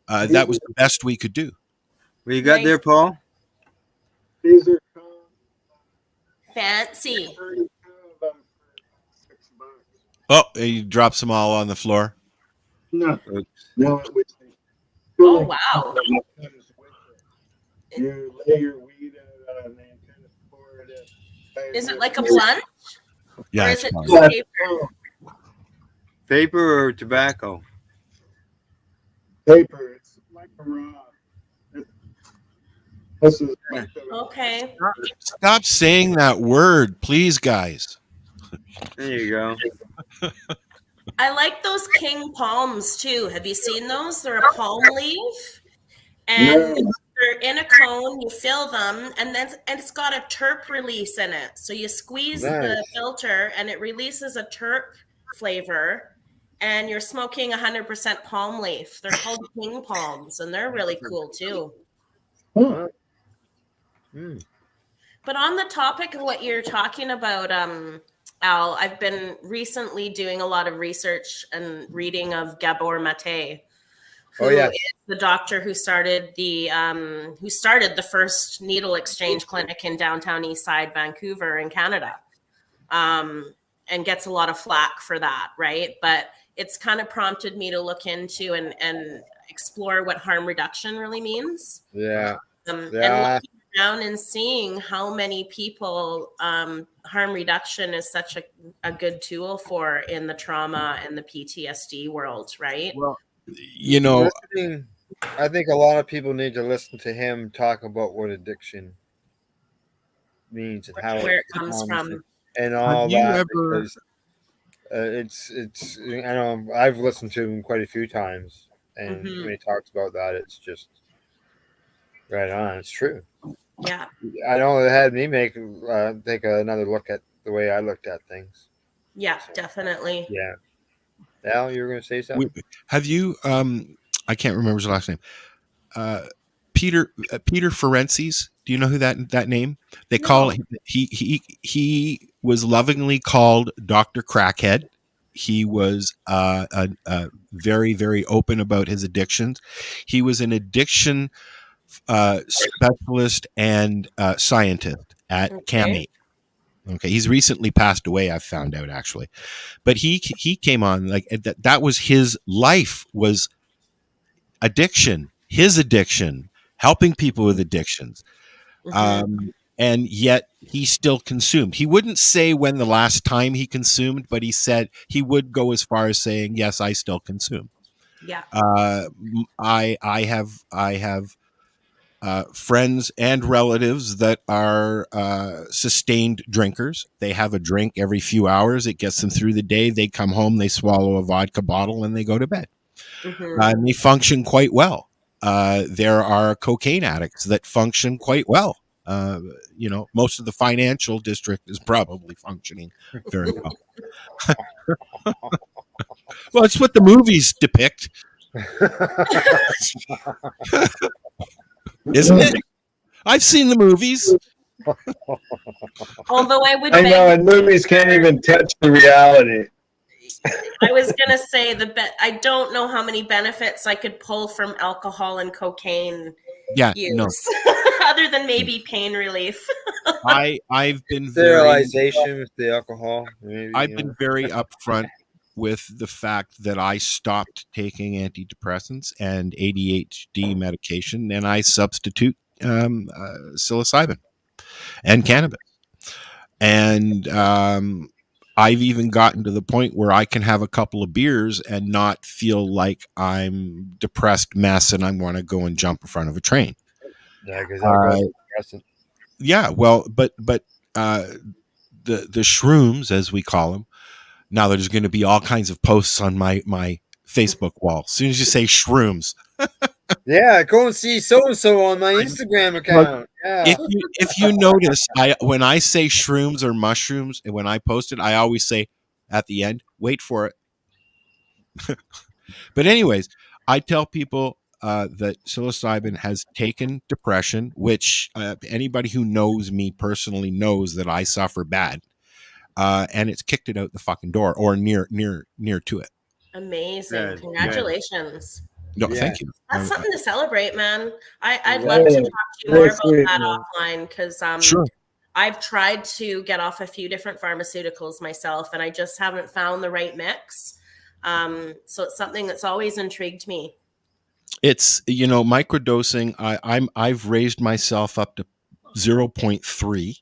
That was the best we could do. What you got there, Paul? These are fancy. Oh, he drops them all on the floor. No. Oh, wow. You lay your weed out and then kind of pour it in. Is it like a blunt? Yeah. Or is it paper? Paper or tobacco? Paper. It's like a raw. This is Okay. Stop saying that word, please, guys. There you go. I like those king palms too. Have you seen those? They're a palm leaf, and they're in a cone. You fill them, and it's got a terp release in it. So you squeeze the filter, and it releases a terp flavor. And you're smoking 100% palm leaf. They're called king palms, and they're really cool too. But on the topic of what you're talking about, Al, I've been recently doing a lot of research and reading of Gabor Mate, who is the doctor who started the first needle exchange clinic in downtown Eastside Vancouver in Canada. and gets a lot of flack for that, right? But it's kind of prompted me to look into and explore what harm reduction really means. Yeah. And looking around and seeing how many people harm reduction is such a good tool for in the trauma and the PTSD world, right? Well, you know, I think a lot of people need to listen to him talk about what addiction means and how where it comes from and all Have you that. ever- Because, it's I know I've listened to him quite a few times, and when he talks about that, it's just right on. It's true. Yeah. I know it had me take another look at the way I looked at things. Yeah, definitely. Yeah. Al, you were going to say something? Have you? I can't remember his last name. Peter Ferences. Do you know who that name? They call he was lovingly called Dr. Crackhead. He was very, very open about his addictions. He was an addiction specialist and scientist at CAME. Okay, he's recently passed away. I've found out actually, but he came on like that was his life was addiction, his addiction, helping people with addictions, and yet he still consumed. He wouldn't say when the last time he consumed, but he said he would go as far as saying, "Yes, I still consume." Yeah, I have friends and relatives that are sustained drinkers. They have a drink every few hours. It gets them through the day. They come home, they swallow a vodka bottle, and they go to bed. And they function quite well. There are cocaine addicts that function quite well. Most of the financial district is probably functioning very well. Well, it's what the movies depict. Isn't it? I've seen the movies. Although I would know, and movies can't even touch the reality. I was gonna say I don't know how many benefits I could pull from alcohol and cocaine use, no. other than maybe pain relief. I've been sterilization with the alcohol. Maybe, I've been very upfront with the fact that I stopped taking antidepressants and ADHD medication, and I substitute psilocybin and cannabis. And I've even gotten to the point where I can have a couple of beers and not feel like I'm depressed mess and I want to go and jump in front of a train. Yeah, because yeah, well, but the shrooms, as we call them, now there's going to be all kinds of posts on my Facebook wall. As soon as you say shrooms. Yeah, go and see so-and-so on my Instagram account. Yeah. If you notice, when I say shrooms or mushrooms, and when I post it, I always say at the end, wait for it. But anyways, I tell people that psilocybin has taken depression, which anybody who knows me personally knows that I suffer bad. And it's kicked it out the fucking door or near to it. Amazing. Good. Congratulations. No, thank you. That's something to celebrate, man. I'd love to talk to you more about that offline because Sure. I've tried to get off a few different pharmaceuticals myself and I just haven't found the right mix. So it's something that's always intrigued me. It's, microdosing. I've raised myself up to 0.3.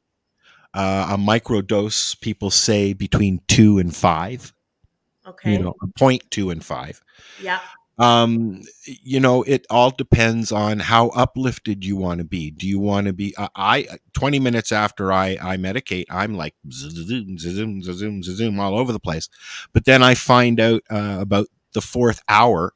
A microdose, people say between 2 and 5. Okay. 0.2 and 5. Yeah. It all depends on how uplifted you want to be. Do you want to be 20 minutes after I medicate, I'm like zoom all over the place. But then I find out about the 4th hour,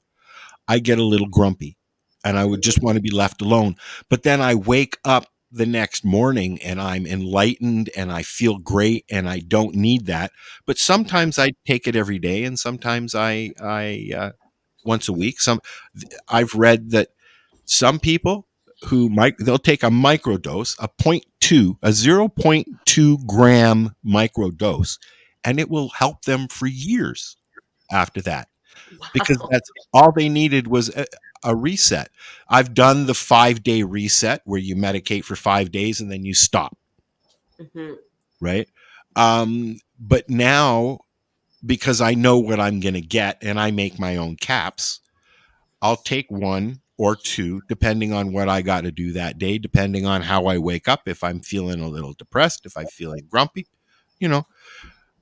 I get a little grumpy and I would just want to be left alone. But then I wake up the next morning and I'm enlightened and I feel great and I don't need that. But sometimes I take it every day and sometimes I once a week. I've read that some people who they'll take a microdose, a 0.2 gram microdose, and it will help them for years after that. Wow. Because that's all they needed was a reset. I've done the 5-day reset where you medicate for 5 days and then you stop. Mm-hmm. Right. But now, because I know what I'm going to get and I make my own caps, I'll take one or two, depending on what I got to do that day, depending on how I wake up. If I'm feeling a little depressed, if I'm feeling grumpy, you know.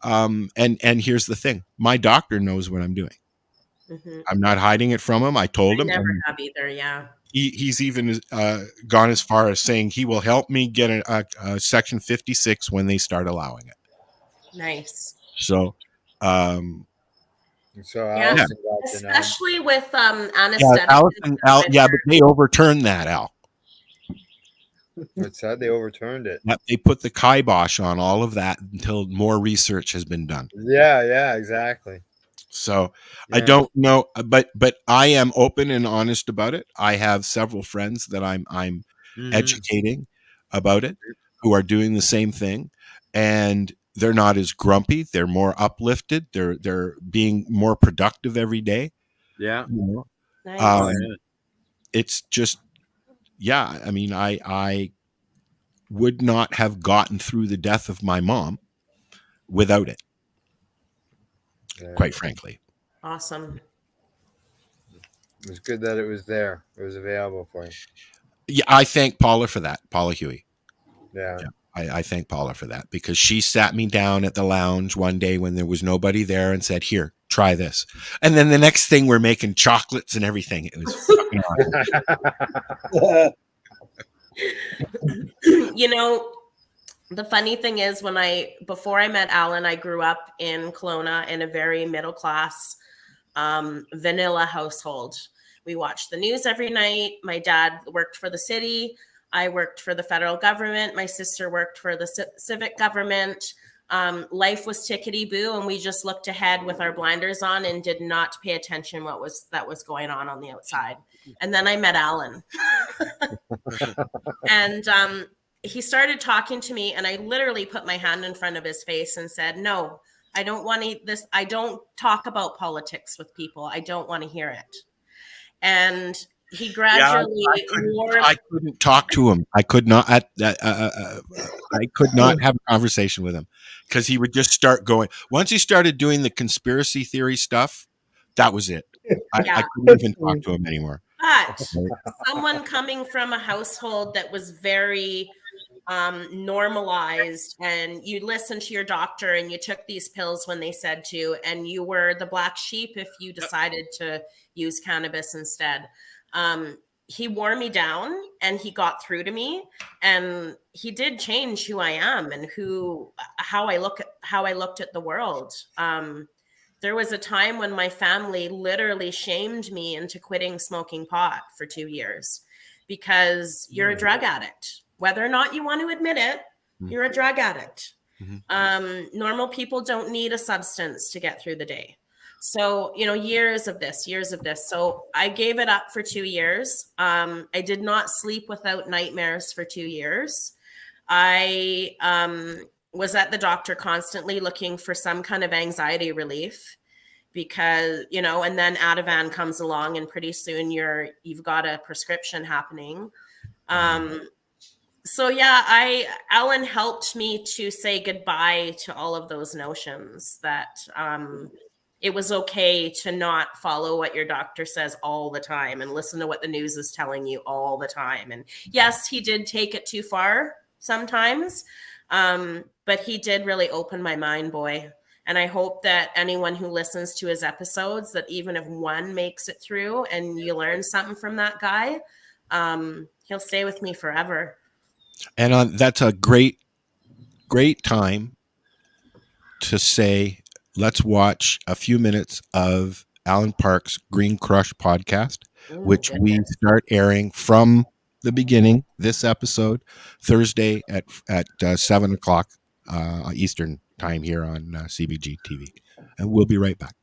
And here's the thing: my doctor knows what I'm doing. Mm-hmm. I'm not hiding it from him. I told him. Never have either. Yeah. He's even gone as far as saying he will help me get a Section 56 when they start allowing it. Nice. So, yeah, especially with anesthetic. Yeah, but they overturned that, Al. What's that? They overturned it. They put the kibosh on all of that until more research has been done. Yeah, exactly. So I don't know, but I am open and honest about it. I have several friends that I'm educating about it who are doing the same thing, and they're not as grumpy. They're more uplifted. They're being more productive every day. Yeah. Nice. It's just, I mean, I would not have gotten through the death of my mom without it. Quite frankly. Awesome. It was good that it was there. It was available for you. Yeah, I thank Paula for that. Paula Huey. Yeah. I thank Paula for that, because she sat me down at the lounge one day when there was nobody there and said, "Here, try this." And then the next thing, we're making chocolates and everything. It was fucking awesome. You know, the funny thing is, before I met Alan, I grew up in Kelowna in a very middle class, vanilla household. We watched the news every night. My dad worked for the city. I worked for the federal government. My sister worked for the civic government. Life was tickety-boo, and we just looked ahead with our blinders on and did not pay attention that was going on the outside. And then I met Alan. And he started talking to me, and I literally put my hand in front of his face and said, "No, I don't want this. I don't talk about politics with people. I don't want to hear it." And he gradually I couldn't talk to him. I could not I could not have a conversation with him, because he would just start going. Once he started doing the conspiracy theory stuff, that was it. I couldn't even talk to him anymore. But someone coming from a household that was very normalized, and you listened to your doctor and you took these pills when they said to, and you were the black sheep if you decided to use cannabis instead. He wore me down, and he got through to me, and he did change who I am and how I looked at the world. There was a time when my family literally shamed me into quitting smoking pot for 2 years, because you're a drug addict. Whether or not you want to admit it, you're a drug addict. Mm-hmm. Normal people don't need a substance to get through the day. So, years of this. So I gave it up for 2 years. I did not sleep without nightmares for 2 years. I was at the doctor constantly looking for some kind of anxiety relief, because, and then Ativan comes along, and pretty soon you've got a prescription happening. So Alan helped me to say goodbye to all of those notions that it was okay to not follow what your doctor says all the time and listen to what the news is telling you all the time. And yes, he did take it too far sometimes, but he did really open my mind, boy. And I hope that anyone who listens to his episodes, that even if one makes it through and you learn something from that guy, he'll stay with me forever. And that's a great time to say, let's watch a few minutes of Alan Park's Green Grush Podcast, which we start airing from the beginning, this episode, Thursday at 7 o'clock Eastern time here on CBGtv. And we'll be right back.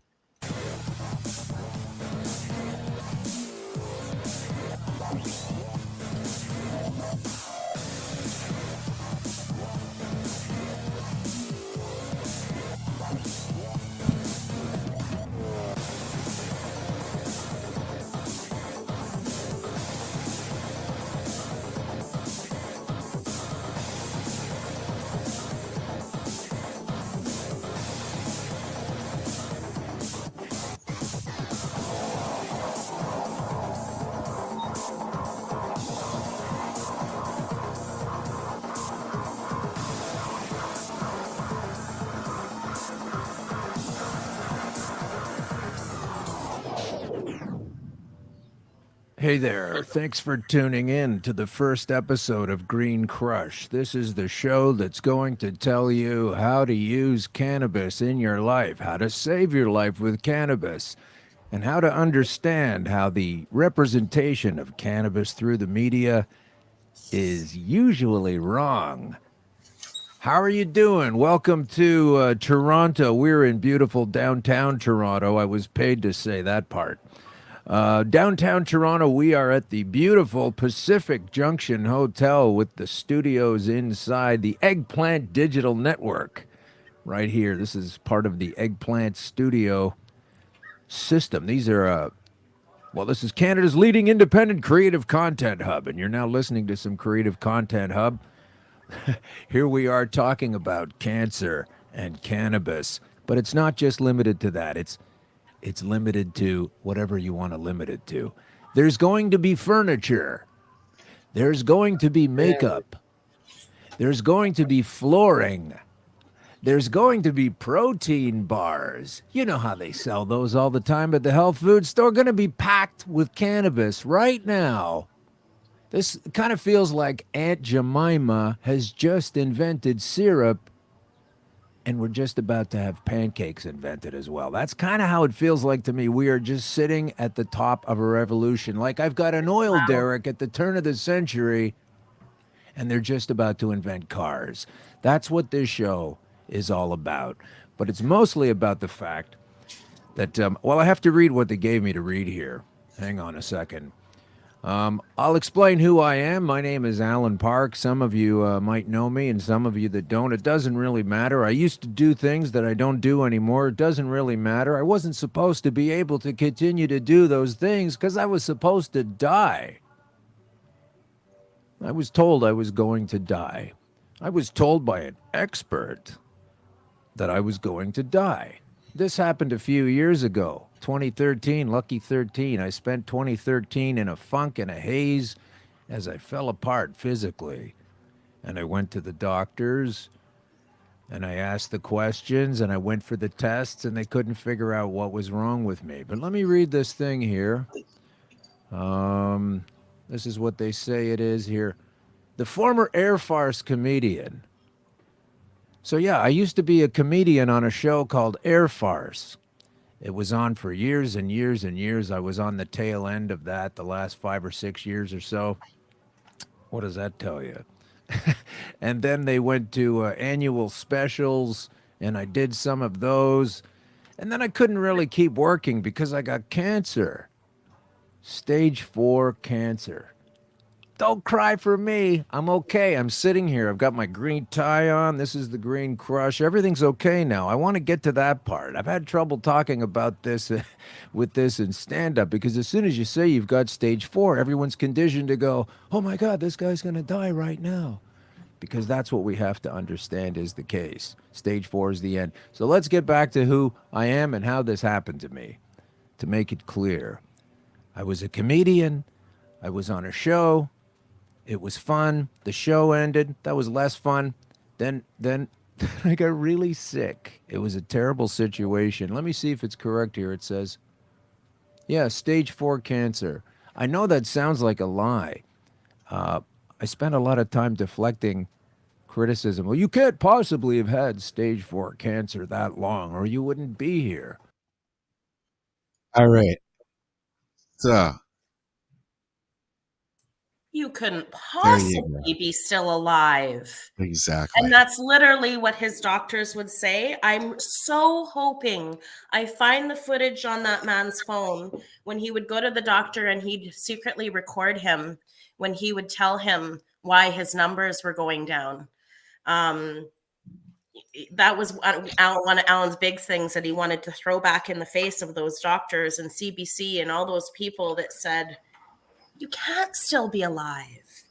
Hey there, thanks for tuning in to the first episode of Green Grush. This is the show that's going to tell you how to use cannabis in your life, how to save your life with cannabis, and how to understand how the representation of cannabis through the media is usually wrong. How are you doing? Welcome to Toronto. We're in beautiful downtown Toronto. I was paid to say that part. Downtown Toronto, we are at the beautiful Pacific Junction Hotel with the studios inside the Eggplant Digital Network right here. This is part of the Eggplant Studio system. These are, this is Canada's leading independent creative content hub, and you're now listening to some creative content hub. Here we are talking about cancer and cannabis, but it's not just limited to that. It's limited to whatever you want to limit it to. There's going to be furniture. There's going to be makeup. There's going to be flooring. There's going to be protein bars. You know how they sell those all the time at the health food store. Going to be packed with cannabis right now. This kind of feels like Aunt Jemima has just invented syrup, and we're just about to have pancakes invented as well. That's kind of how it feels like to me. We are just sitting at the top of a revolution. Like I've got an oil derrick at the turn of the century, and they're just about to invent cars. That's what this show is all about. But it's mostly about the fact that, I have to read what they gave me to read here. Hang on a second. I'll explain who I am. My name is Alan Park. Some of you might know me, and some of you that don't. It doesn't really matter. I used to do things that I don't do anymore. It doesn't really matter. I wasn't supposed to be able to continue to do those things because I was supposed to die. I was told I was going to die. I was told by an expert that I was going to die. This happened a few years ago. 2013, lucky 13. I spent 2013 in a funk and a haze as I fell apart physically. And I went to the doctors and I asked the questions and I went for the tests and they couldn't figure out what was wrong with me. But let me read this thing here. This is what they say it is here. The former Air Farce comedian. So yeah, I used to be a comedian on a show called Air Farce. It was on for years and years and years. I was on the tail end of that the last 5 or 6 years or so. What does that tell you? And then they went to annual specials, and I did some of those. And then I couldn't really keep working because I got cancer. Stage 4 cancer. Don't cry for me. I'm okay. I'm sitting here. I've got my green tie on. This is the Green Grush. Everything's okay now. I want to get to that part. I've had trouble talking about this with this in stand-up because as soon as you say you've got stage 4, everyone's conditioned to go, oh my God, this guy's going to die right now. Because that's what we have to understand is the case. Stage 4 is the end. So let's get back to who I am and how this happened to me. To make it clear, I was a comedian. I was on a show. It was fun. The show ended. That was less fun. Then I got really sick. It was a terrible situation. Let me see if it's correct here. It says, yeah, stage 4 cancer. I know that sounds like a lie. I spent a lot of time deflecting criticism. Well, you can't possibly have had stage 4 cancer that long, or you wouldn't be here. All right. So You couldn't possibly be still alive. exactly. And that's literally what his doctors would say. I'm so hoping I find the footage on that man's phone when he would go to the doctor and he'd secretly record him when he would tell him why his numbers were going down. That was one of Alan's big things that he wanted to throw back in the face of those doctors and CBC and all those people that said, you can't still be alive.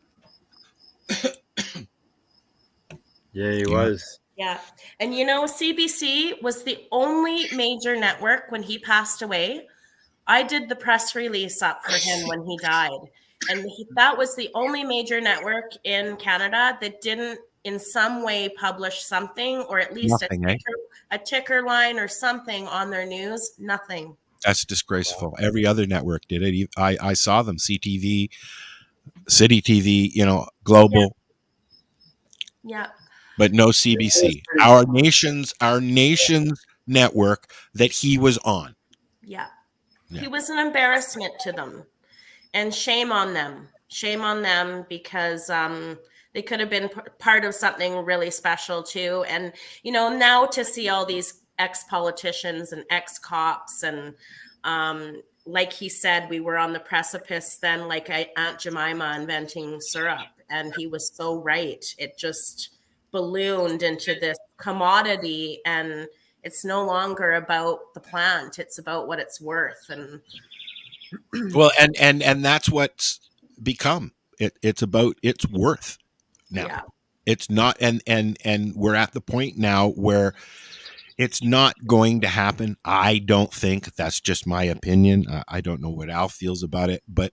Yeah, he was. Yeah. And CBC was the only major network when he passed away. I did the press release up for him when he died. And that was the only major network in Canada that didn't in some way publish something or at least a ticker line or something on their news. Nothing. That's disgraceful. Every other network did it. I saw them. CTV, City TV, Global, Yeah. but no CBC. Our nation's network that he was on. Yeah. Yeah. He was an embarrassment to them. And shame on them. Shame on them, because they could have been part of something really special too. And, now to see all these ex-politicians and ex-cops and like he said, we were on the precipice then, like Aunt Jemima inventing syrup. And he was so right. It just ballooned into this commodity, and it's no longer about the plant. It's about what it's worth. And Well, and that's what's become. It's about its worth now. yeah. It's not, and we're at the point now where it's not going to happen. I don't think. That's just my opinion. I don't know what Al feels about it, but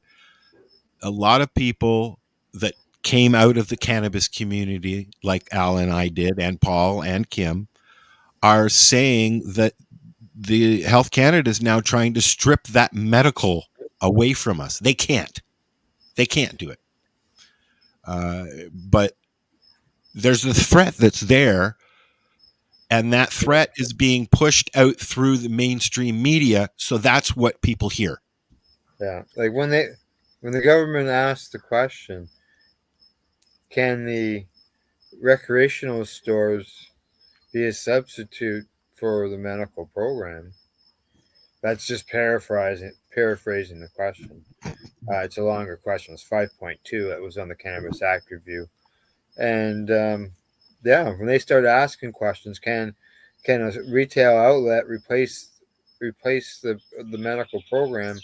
a lot of people that came out of the cannabis community, like Al and I did, and Paul and Kim, are saying that the Health Canada is now trying to strip that medical away from us. They can't do it. But there's a threat that's there, and that threat is being pushed out through the mainstream media. So that's what people hear. Yeah. Like when the government asked the question, can the recreational stores be a substitute for the medical program? That's just paraphrasing the question. It's a longer question. It's 5.2. It was on the Cannabis Act review. And when they started asking questions, can a retail outlet replace the medical program?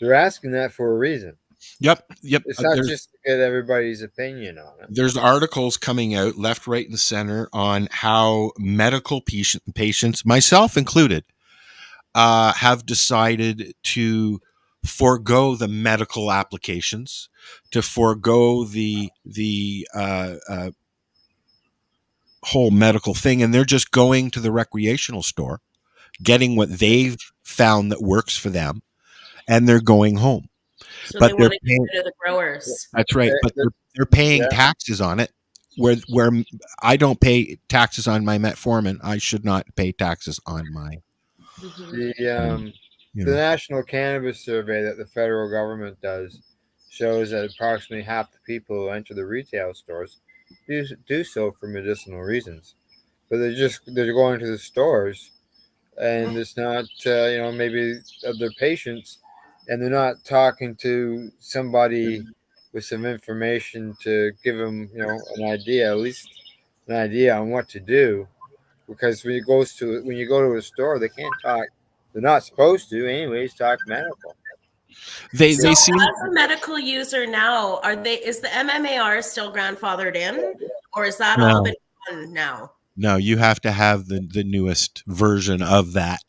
They're asking that for a reason. Yep. It's not just to get everybody's opinion on it. There's articles coming out left, right, and center on how medical patients, myself included, have decided to forego the medical applications, to forego the whole medical thing, and they're just going to the recreational store, getting what they've found that works for them, and they're going home. So But they want to get rid of the growers. That's right. But they're paying taxes on it, where I don't pay taxes on my metformin. I should not pay taxes on my. The National Cannabis Survey that the federal government does shows that approximately half the people who enter the retail stores do so for medicinal reasons, but they're going to the stores, and it's not maybe of their patients, and they're not talking to somebody with some information to give them an idea, at least an idea on what to do, because when you go to a store, they can't talk. They're not supposed to, anyways, talk medical. They seem as a medical user now, is the MMAR still grandfathered in, or is that all been done now? No, you have to have the newest version of that.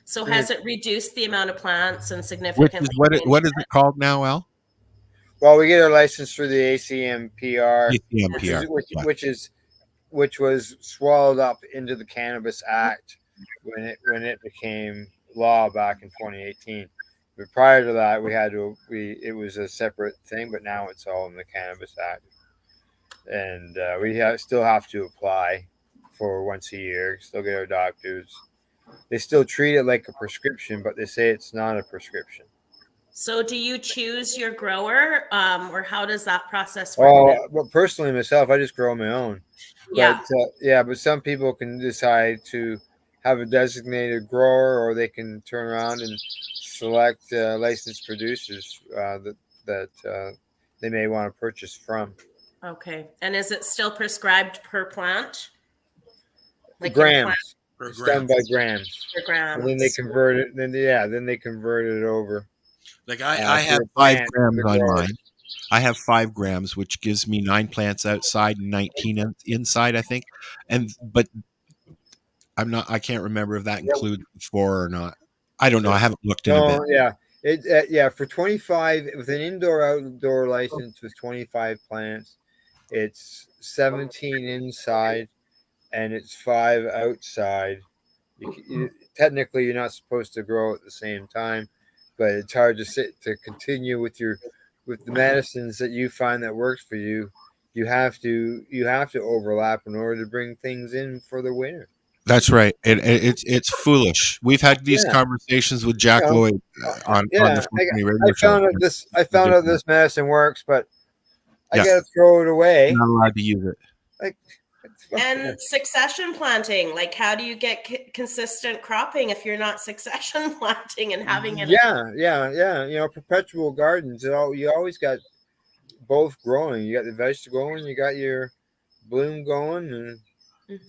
So has it reduced the amount of plants and significantly? What is it called now, Al? Well, we get our license through the ACMPR, which was swallowed up into the Cannabis Act when it became law back in 2018. But prior to that, it was a separate thing, but now it's all in the Cannabis Act, and we still have to apply for once a year. Still get our doctors. They still treat it like a prescription, but they say it's not a prescription. So do you choose your grower, or how does that process work? Well, personally, myself, I just grow my own. Yeah. But some people can decide to have a designated grower, or they can turn around and select licensed producers that they may want to purchase from. Okay. And is it still prescribed per plant? Like grams. It's done by grams. Per grams. And then they convert it. Then they convert it over. Like I have 5 grams on mine. I have 5 grams, which gives me 9 plants outside and 19 inside, I think. But I can't remember if that includes 4 or not. I don't know. I haven't looked in a bit. Yeah. For 25 with an indoor-outdoor license with 25 plants, it's 17 inside and it's 5 outside. Technically, you're not supposed to grow at the same time, but it's hard to continue with the medicines that you find that works for you. You have to overlap in order to bring things in for the winter. That's right. It's foolish. We've had these conversations with Jack Lloyd on the radio show. I found out this medicine works, but I gotta throw it away. I'm not allowed to use it. And succession planting, like how do you get consistent cropping if you're not succession planting and having it? Yeah. Perpetual gardens. You always got both growing. You got the vegetable going, you got your bloom going, and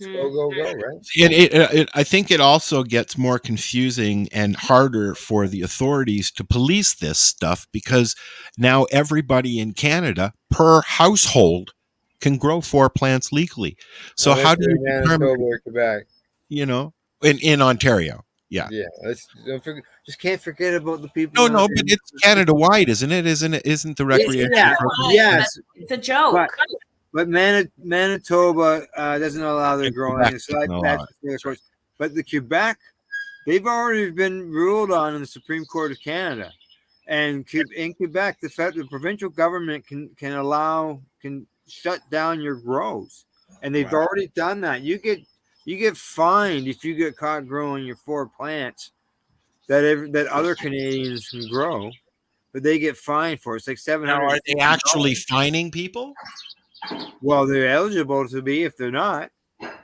go, right? I think it also gets more confusing and harder for the authorities to police this stuff because now everybody in Canada per household can grow 4 plants legally. So how do you determine, Quebec? In Ontario? Yeah. Just can't forget about the people. No, but it's Canada wide, isn't it? Isn't the recreation? Yes, it's a joke. But Manitoba doesn't allow their growing. So that's the course. But the Quebec, they've already been ruled on in the Supreme Court of Canada, and in Quebec, the provincial government can shut down your grows, and they've already done that. You get fined if you get caught growing your 4 plants that other Canadians can grow, but they get fined for it. It's like $700. Now, are they actually fining people? Well, they're eligible to be if they're not.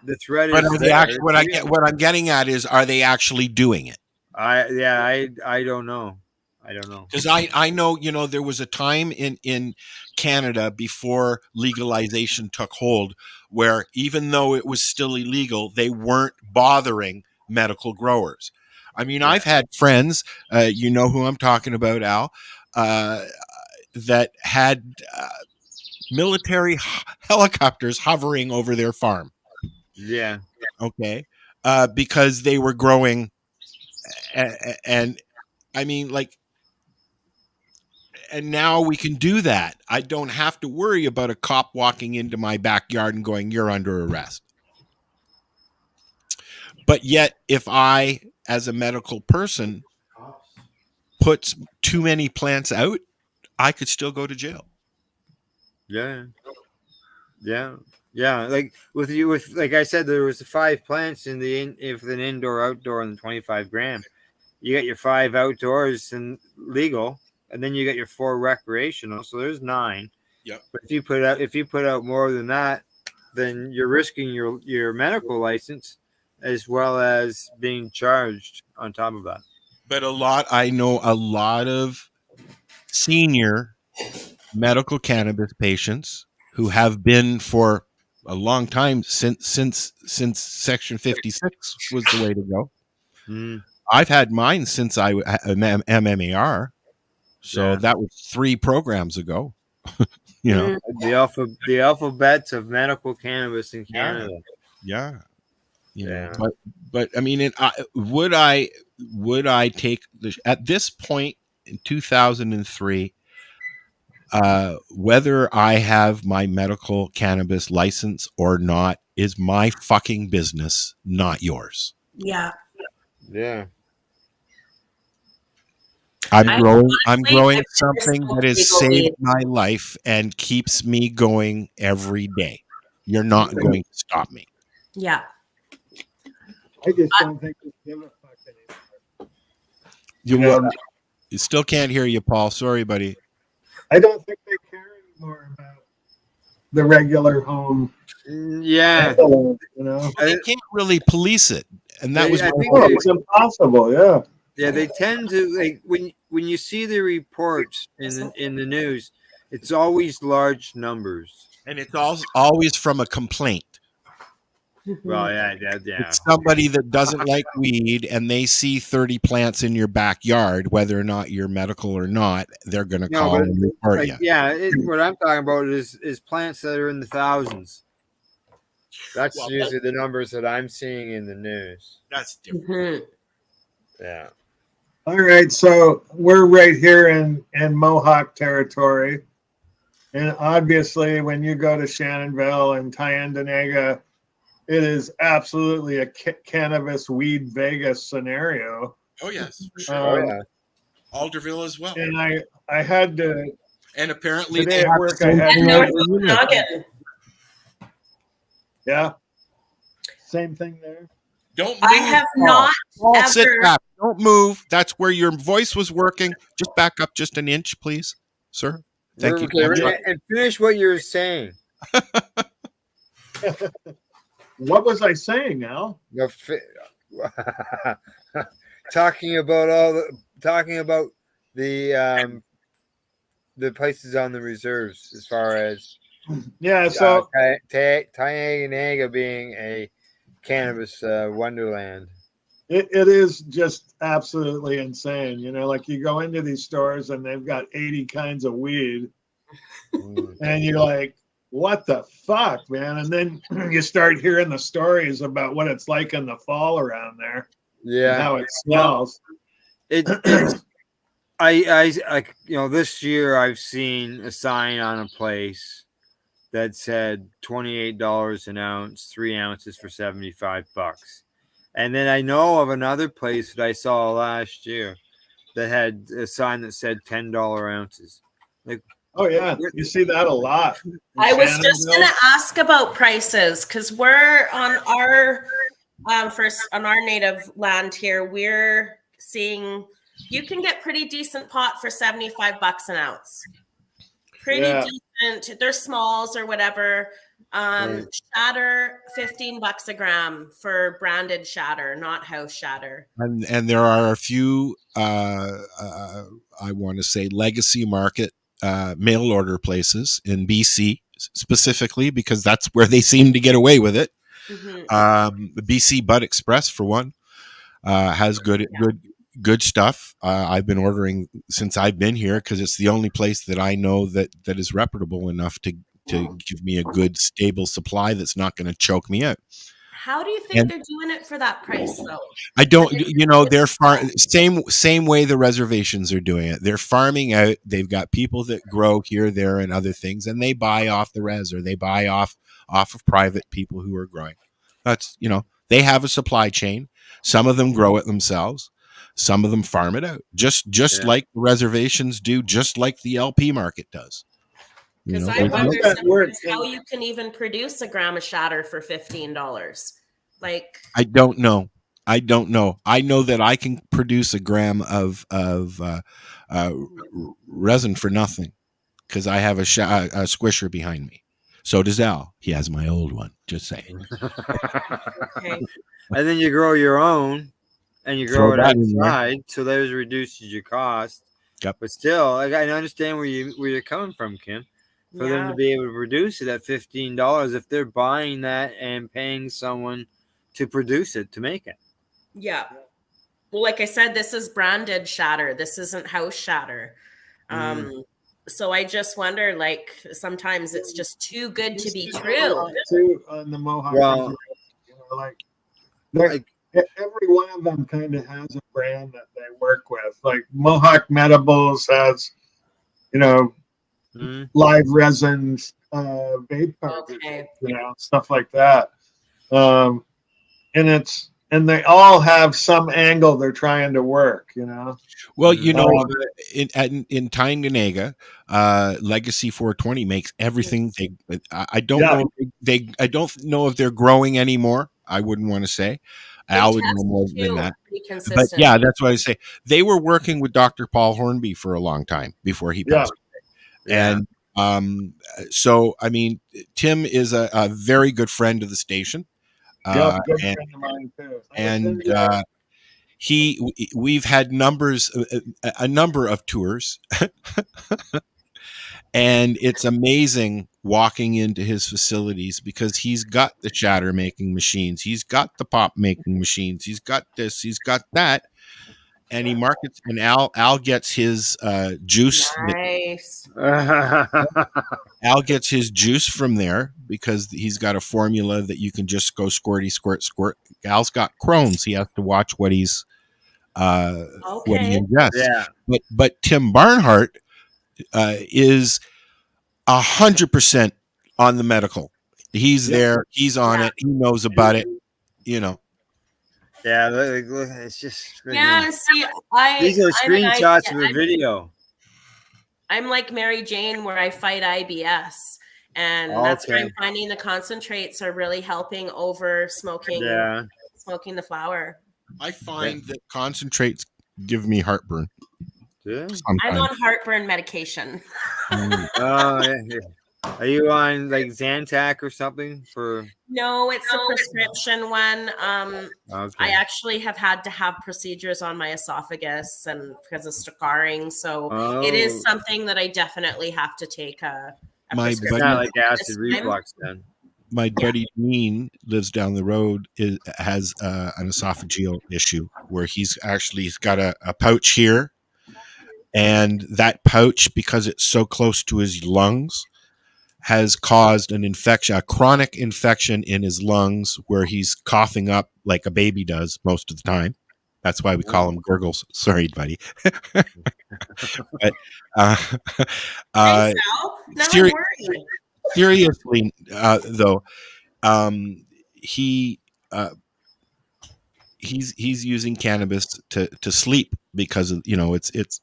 The threat but is what I'm getting at is, are they actually doing it? I don't know. Because I know, there was a time in Canada before legalization took hold where even though it was still illegal, they weren't bothering medical growers. I mean, I've had friends, you know who I'm talking about, Al, that had military helicopters hovering over their farm. Yeah. Okay. Because they were growing, and I mean, and now we can do that. I don't have to worry about a cop walking into my backyard and going, "You're under arrest." But yet, if I, as a medical person, puts too many plants out, I could still go to jail. Yeah. Like like I said, there was 5 plants in if an indoor outdoor and 25 gram. You got your 5 outdoors and legal, and then you got your 4 recreational. So there's 9. Yep. But if you put out more than that, then you're risking your medical license as well as being charged on top of that. But I know a lot of senior medical cannabis patients who have been for a long time since Section 56 was the way to go. I've had mine since I MMAR, so that was 3 programs ago. The alphabets of medical cannabis in Canada. Yeah. But I mean, would I take at this point in 2003, whether I have my medical cannabis license or not is my fucking business, not yours. Yeah. I'm growing something that has saved my life and keeps me going every day. You're not going to stop me. Yeah. I just don't think we give a fuck anymore. You still can't hear you, Paul. Sorry, buddy. I don't think they care anymore about the regular home. Yeah. They can't really police it. And that was it's impossible. Yeah. Yeah, they tend to when you see the reports in the news, it's always large numbers, and it's always from a complaint. Well, yeah. It's somebody that doesn't like weed, and they see 30 plants in your backyard, whether or not you're medical or not, they're going to call and report you. Yeah, what I'm talking about is plants that are in the thousands. That's usually the numbers that I'm seeing in the news. That's different. Yeah. All right, so we're right here in Mohawk territory. And obviously, when you go to Shannonville and Tyendinaga, it is absolutely a cannabis weed Vegas scenario. Oh yes, for sure. yeah. Alderville as well. And I had to. And apparently Today they at have work, the I same had thing to- over North in Unit. Okanagan. Yeah. Same thing there. Don't move. I have Paul. not Paul, sit ever. back. Don't move. That's where your voice was working. Just back up just an inch, please, sir. Thank you. And finish what you're saying. What was I saying, Al? Talking about the places on the reserves as far as Yeah. So Tynagaga being a cannabis wonderland. it is just absolutely insane. You know, like you go into these stores and they've got 80 kinds of weed, and you're like, what the fuck, man? And then you start hearing the stories about what it's like in the fall around there. Yeah, And how it smells. I this year I've seen a sign on a place that said $28 an ounce, 3 ounces for $75. And then I know of another place that I saw last year that had a sign that said $10 ounces. Like, Oh yeah, you see that a lot. in I was just Shannonville. gonna ask about prices because we're on our on our native land here. We're seeing you can get pretty decent pot for $75 an ounce. Pretty Yeah. decent. They're smalls or whatever. Shatter, $15 a gram for branded shatter, not house shatter. And there are a few, I want to say, legacy market mail order places in BC specifically, because that's where they seem to get away with it. The BC Bud Express, for one, has good stuff. I've been ordering since I've been here because it's the only place that I know that is reputable enough to give me a good, stable supply that's not going to choke me out. How do you think they're doing it for that price, though? I don't, they're same way the reservations are doing it. They're farming out. They've got people that grow here, there, and other things, and they buy off the res, or they buy off of private people who are growing. That's, they have a supply chain. Some of them grow it themselves. Some of them farm it out, just like the reservations do, just like the LP market does. Because I wonder sometimes how you can even produce a gram of shatter for $15. Like, I don't know. I know that I can produce a gram of resin for nothing because I have a squisher behind me. So does Al. He has my old one. Just saying. okay. And then you grow your own, and you grow it outside, so that reduces your cost. Yep. But still, I understand where you're coming from, Kim. For them to be able to produce it at $15, if they're buying that and paying someone to produce it, to make it. Yeah. Well, like I said, this is branded shatter. This isn't house shatter. So I just wonder, like, sometimes it's just too good to be true. Too, on the Mohawk, every one of them kind of has a brand that they work with. Like Mohawk Medibles has, live resins, vape cartridges, stuff like that. And they all have some angle they're trying to work, Well, in Tynagaga, Legacy 420 makes everything. I don't know. I don't know if they're growing anymore. I wouldn't want to say. Al would know more than that. But yeah, that's what I say. They were working with Dr. Paul Hornby for a long time before he passed away. And so, I mean, Tim is a very good friend of the station. Good friend of mine too. And we've had a number of tours. And it's amazing walking into his facilities because he's got the shatter making machines. He's got the pop making machines. He's got this, he's got that. And he markets, and Al gets his juice. Nice. Al gets his juice from there because he's got a formula that you can just go squirty, squirt, squirt. Al's got Crohn's. He has to watch what he ingests. Yeah. But Tim Barnhart is 100% on the medical. He's there. He's on it. He knows about it. Yeah, look, it's just Yeah, see, these are screenshots of a video. I'm like Mary Jane, where I fight IBS, and that's where I'm finding the concentrates are really helping over smoking the flower. I find that concentrates give me heartburn. Yeah. I'm on heartburn medication. Are you on like Zantac or something for? No, it's a prescription one. I actually have had to have procedures on my esophagus and because of scarring, so it is something that I definitely have to take a prescription. Not like acid reflux then. My buddy Dean lives down the road. Has an esophageal issue where he's got a pouch here, and that pouch, because it's so close to his lungs, has caused an infection, a chronic infection in his lungs, where he's coughing up like a baby does most of the time. That's why we call him gurgles. Sorry, buddy. But seriously, though, he's using cannabis to sleep because of, it's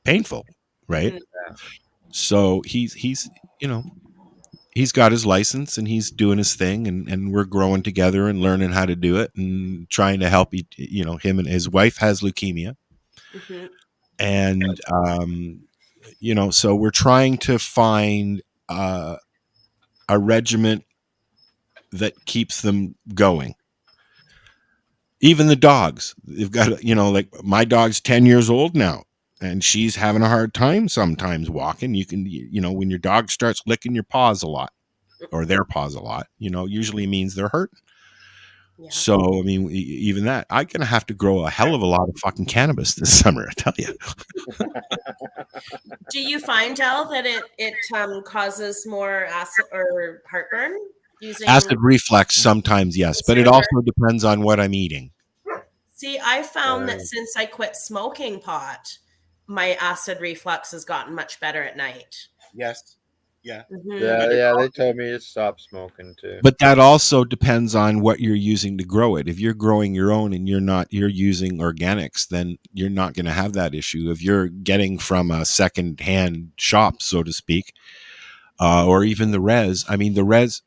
painful, right? Yeah. So he's got his license and he's doing his thing, and we're growing together and learning how to do it and trying to help him. And his wife has leukemia. Mm-hmm. And so we're trying to find a regiment that keeps them going. Even the dogs, they've got, like my dog's 10 years old now, and she's having a hard time sometimes walking. You can, when your dog starts licking your paws a lot, or their paws a lot, usually means they're hurting. Yeah. So, I mean, even that, I'm going to have to grow a hell of a lot of fucking cannabis this summer, I tell you. Do you find, Al, that it causes more acid or heartburn? Acid reflux sometimes, yes, but it also depends on what I'm eating. See, I found that since I quit smoking pot, my acid reflux has gotten much better at night. Yes. Yeah. Mm-hmm. Yeah. They told me to stop smoking too. But that also depends on what you're using to grow it. If you're growing your own and you're using organics, then you're not going to have that issue. If you're getting from a second-hand shop, so to speak, or even the res. I mean, the res.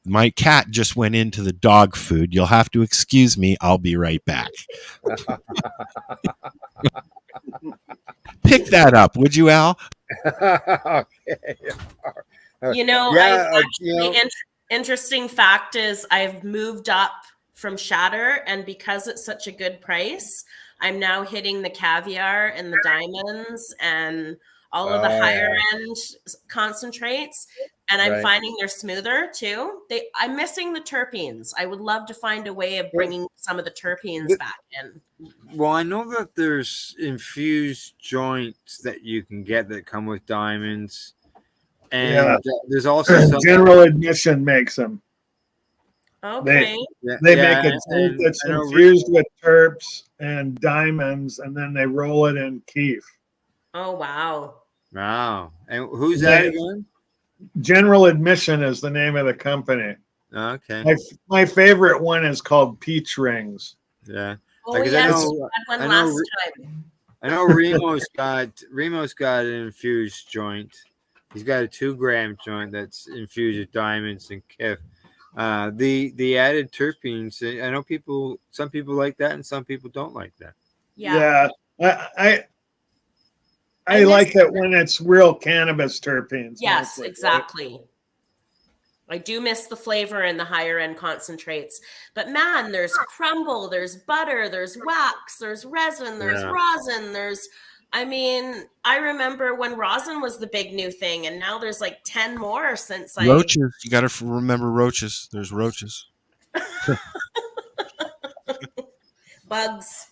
My cat just went into the dog food. You'll have to excuse me. I'll be right back. Pick that up, would you, Al? Okay. Interesting fact is I've moved up from shatter, and because it's such a good price, I'm now hitting the caviar and the diamonds and all of the higher end concentrates. And I'm finding they're smoother too. I'm missing the terpenes. I would love to find a way of bringing some of the terpenes back in. Well, I know that there's infused joints that you can get that come with diamonds. And there's also General Admission makes them. Okay. They make a joint that's infused with terps and diamonds, and then they roll it in keef. Oh, wow. Wow. And who's that again? General Admission is the name of the company. Okay. My favorite one is called Peach Rings. Yeah. Oh, yes, you had one last time. I know Remo's got an infused joint. He's got a 2-gram joint that's infused with diamonds and kif. The added terpenes, I know some people like that and some people don't like that. Yeah. I like that when it's real cannabis terpenes. Yes, mostly, exactly. Right? I do miss the flavor in the higher end concentrates. But man, there's crumble, there's butter, there's wax, there's resin, there's rosin, I remember when rosin was the big new thing, and now there's like 10 more since roaches. You got to remember roaches. There's roaches. Bugs.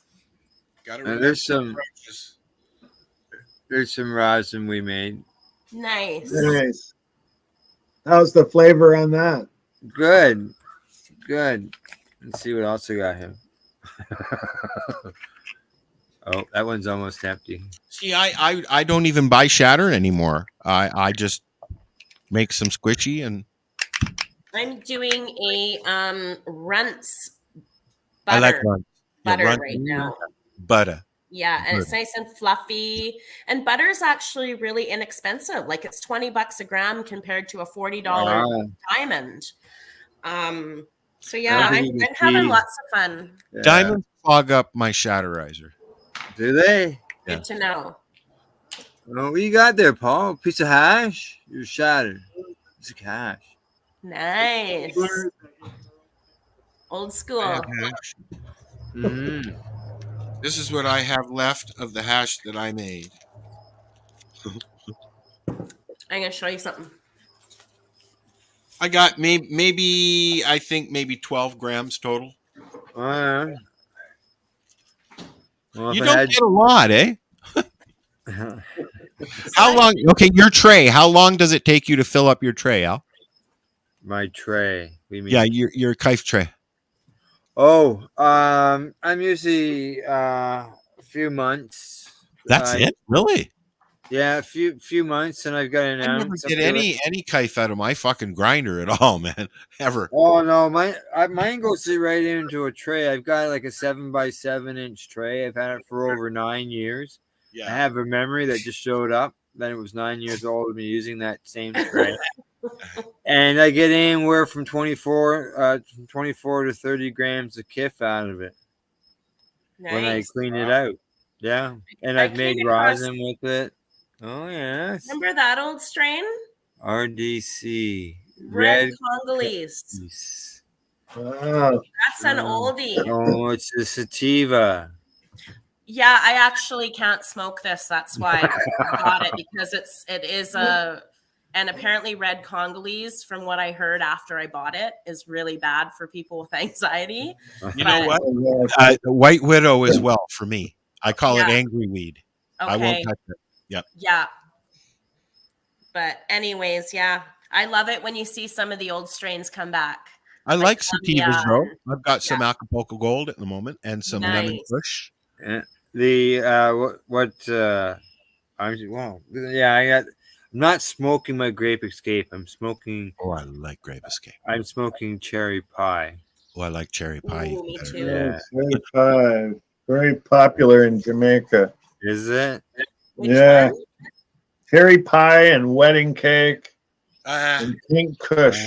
There's some rosin we made. Nice. How's the flavor on that? Good. Let's see what else I got here. Oh, that one's almost empty. See, I don't even buy shatter anymore. I just make some squishy and I'm doing a Runts butter, I like Runts. butter Runts. right now. Butter. Yeah, and it's nice and fluffy. And butter is actually really inexpensive. Like it's $20 a gram compared to a $40 diamond. So yeah, I'm having lots of fun. Yeah. Diamonds clog up my shatterizer. Do they? Good to know. Oh, what you got there, Paul? A piece of hash? You're shattered. It's a hash. Nice. Old school. Mm-hmm. This is what I have left of the hash that I made. I'm gonna show you something. I got maybe 12 grams total. All right. Well, You don't get a lot, eh? How long? Okay, your tray. How long does it take you to fill up your tray, Al? My tray. What do you mean? Yeah, your kife tray. Oh, I'm usually a few months. That's it, really? Yeah, a few months, and I've got an I never get any kife out of my fucking grinder at all, man. Ever. Oh no, mine goes right into a tray. I've got like a 7x7-inch tray. I've had it for over 9 years. Yeah. I have a memory that just showed up. Then it was 9 years old of me using that same tray. And I get anywhere from 24 to 30 grams of kiff out of it when I clean it out. Yeah, and I've made rosin with it. Oh yes. Remember that old strain? RDC. Red Congolese. Wow. That's an oldie. Oh, it's a sativa. Yeah, I actually can't smoke this. That's why I got it, because it is and apparently Red Congolese, from what I heard after I bought it, is really bad for people with anxiety. You know what? White Widow as well for me. I call it angry weed. Okay. I won't touch it. Yep. Yeah. But anyways, yeah. I love it when you see some of the old strains come back. I like sativas though. I've got some Acapulco Gold at the moment and some Lemon Kush. Yeah. I'm not smoking my Grape Escape. I'm smoking. Oh, I like Grape Escape. I'm smoking Cherry Pie. Oh, I like Cherry Pie. Ooh, me too. Yeah. Cherry Pie, very popular in Jamaica. Is it? Which Yeah. one? Cherry pie and wedding cake and pink kush.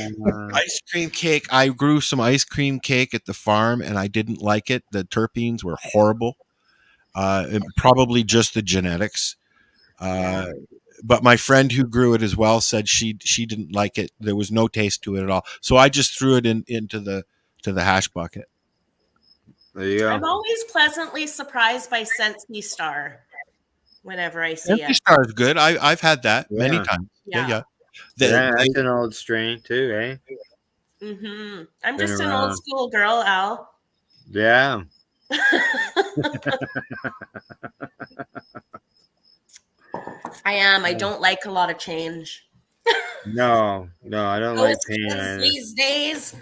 Ice cream cake. I grew some ice cream cake at the farm and I didn't like it. The terpenes were horrible. Probably just the genetics. But my friend who grew it as well said she didn't like it. There was no taste to it at all. So I just threw it into the hash bucket. There you go. I'm always pleasantly surprised by Sensi Star whenever I see Empty it. Star is good. I've had that many times. Yeah. That's an old strain too, eh? Mm-hmm. I'm just an old school girl, Al. Yeah. I am. I don't like a lot of change. No, I don't like pain either. These days.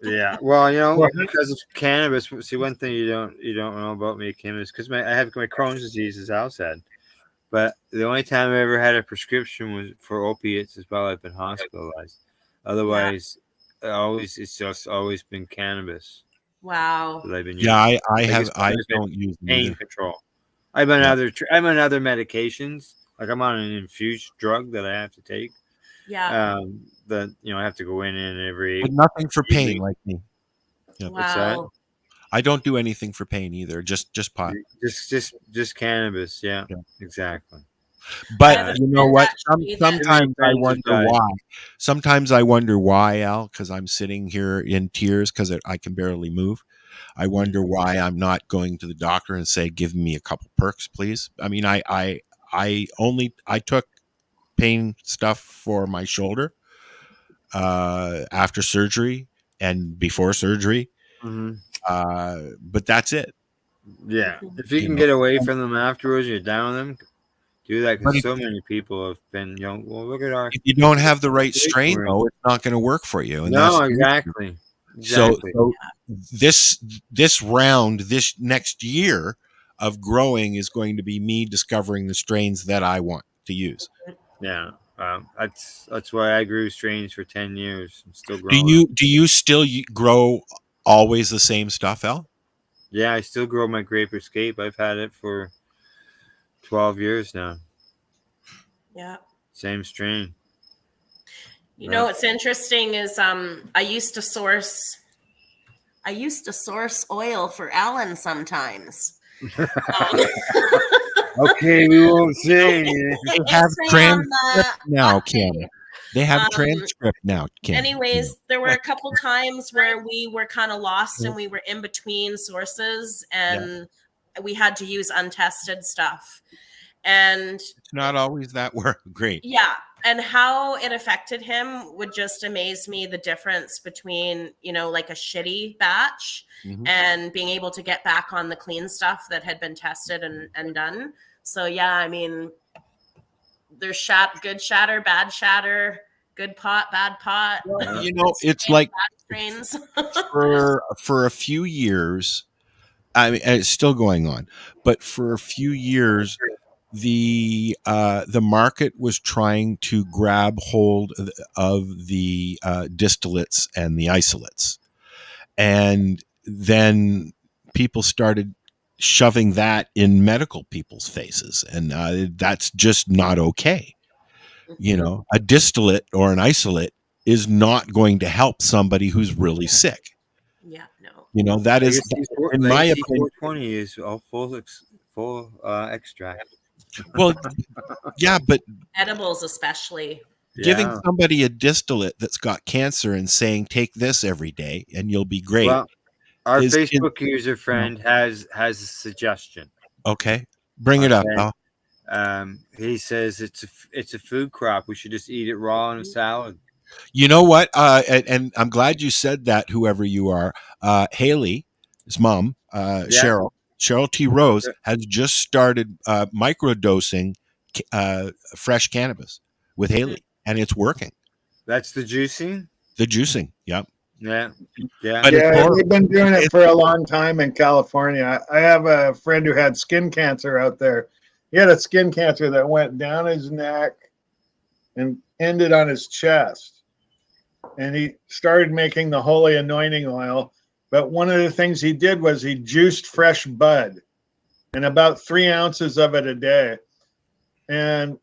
Yeah, well, because of cannabis. See, one thing you don't know about me, Kim, is because I have my Crohn's disease, as Al said. But the only time I ever had a prescription was for opiates as well. I've been hospitalized. Otherwise, it's just always been cannabis. Wow. That I've been using. Yeah, I don't use pain control. I'm on other medications. Like I'm on an infused drug that I have to take. Yeah. I have to go in every. But nothing for pain like me. Yeah. What's that? I don't do anything for pain either. Just pot. Just cannabis. Yeah. Exactly. But you know what? Sometimes I wonder why. Sometimes I wonder why, Al, because I'm sitting here in tears because I can barely move. I wonder why I'm not going to the doctor and say, "Give me a couple perks, please." I mean, I took pain stuff for my shoulder after surgery and before surgery, but that's it. Yeah, if you can get away from them afterwards, you're down with them. Do that because so many people have been, well, look at our. If you don't have the right strain, though, it's not going to work for you. And no, exactly. So this round, this next year of growing is going to be me discovering the strains that I want to use. Yeah. That's why I grew strains for 10 years. I'm still growing. Do you still grow always the same stuff, Al? Yeah, I still grow my Grape Escape. I've had it for 12 years now. Yeah. Same strain. You know what's interesting is I used to source oil for Alan sometimes. Okay, we won't say anything. They have transcript now, Kim. They have transcript now, Kim. Anyways, there were a couple times where we were kind of lost and we were in between sources and we had to use untested stuff. And it's not always that great. Yeah. And how it affected him would just amaze me, the difference between, like a shitty batch and being able to get back on the clean stuff that had been tested and done. So, yeah, I mean, there's good shatter, bad shatter, good pot, bad pot. It's like strains. for a few years, I mean, and it's still going on, but for a few years, the market was trying to grab hold of the distillates and the isolates, and then people started shoving that in medical people's faces, and that's just not okay. A distillate or an isolate is not going to help somebody who's really sick. Yeah, no. That is, in my opinion, 420 is all full extract. Well, yeah, but edibles especially. Giving somebody a distillate that's got cancer and saying take this every day and you'll be great. Well, our Facebook user friend has a suggestion. Okay, bring it up. He says it's a food crop. We should just eat it raw in a salad. You know what? And I'm glad you said that. Whoever you are, Haley, his mom, Cheryl T. Rose has just started microdosing fresh cannabis with Haley, and it's working. That's the juicing? The juicing, yep. Yeah. But they've been doing it for a long time in California. I have a friend who had skin cancer out there. He had a skin cancer that went down his neck and ended on his chest. And he started making the holy anointing oil. But one of the things he did was he juiced fresh bud and about 3 ounces of it a day. And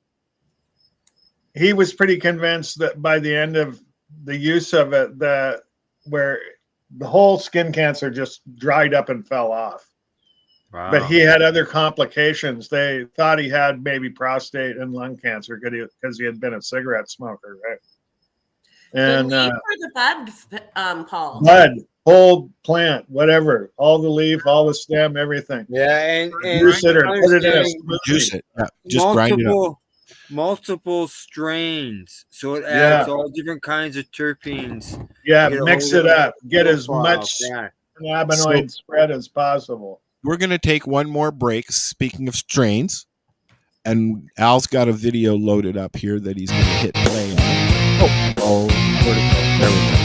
he was pretty convinced that by the end of the use of it, that where the whole skin cancer just dried up and fell off. Wow. But he had other complications. They thought he had maybe prostate and lung cancer because he had been a cigarette smoker, right? And the leaf or the bud, Paul? Bud, whole plant, whatever, all the leaf, all the stem, everything. Yeah, and juice it or put it in a smoothie. Juice it. Yeah, just grind it up. Multiple strains, so it adds all different kinds of terpenes. Yeah, mix it up. Get as much cannabinoid spread as possible. We're going to take one more break. Speaking of strains, and Al's got a video loaded up here that he's going to hit play on. Oh, where'd it go? There we go.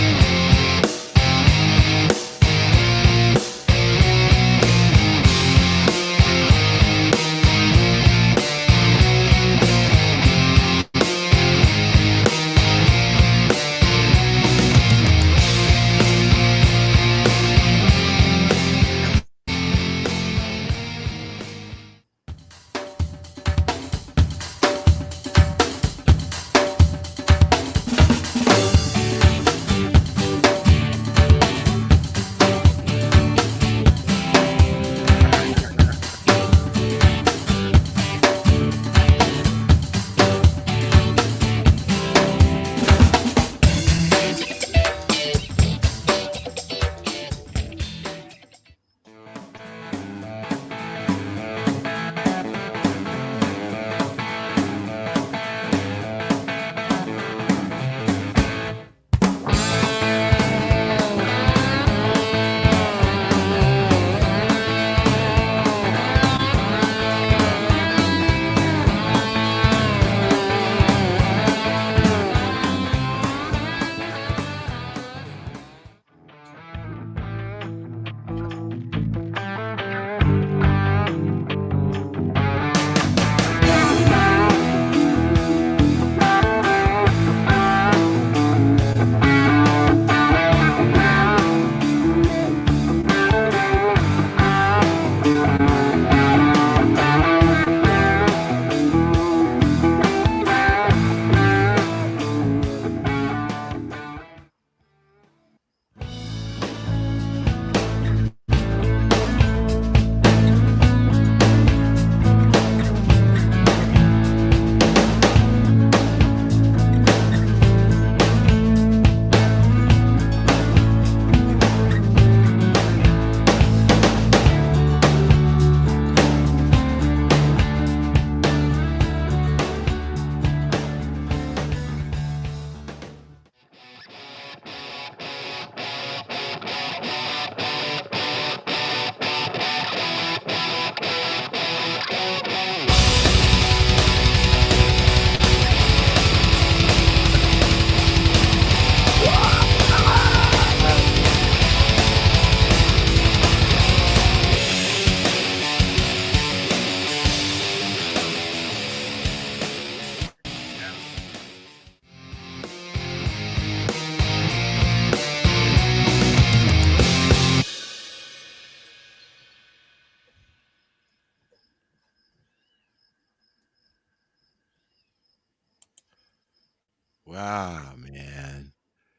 man.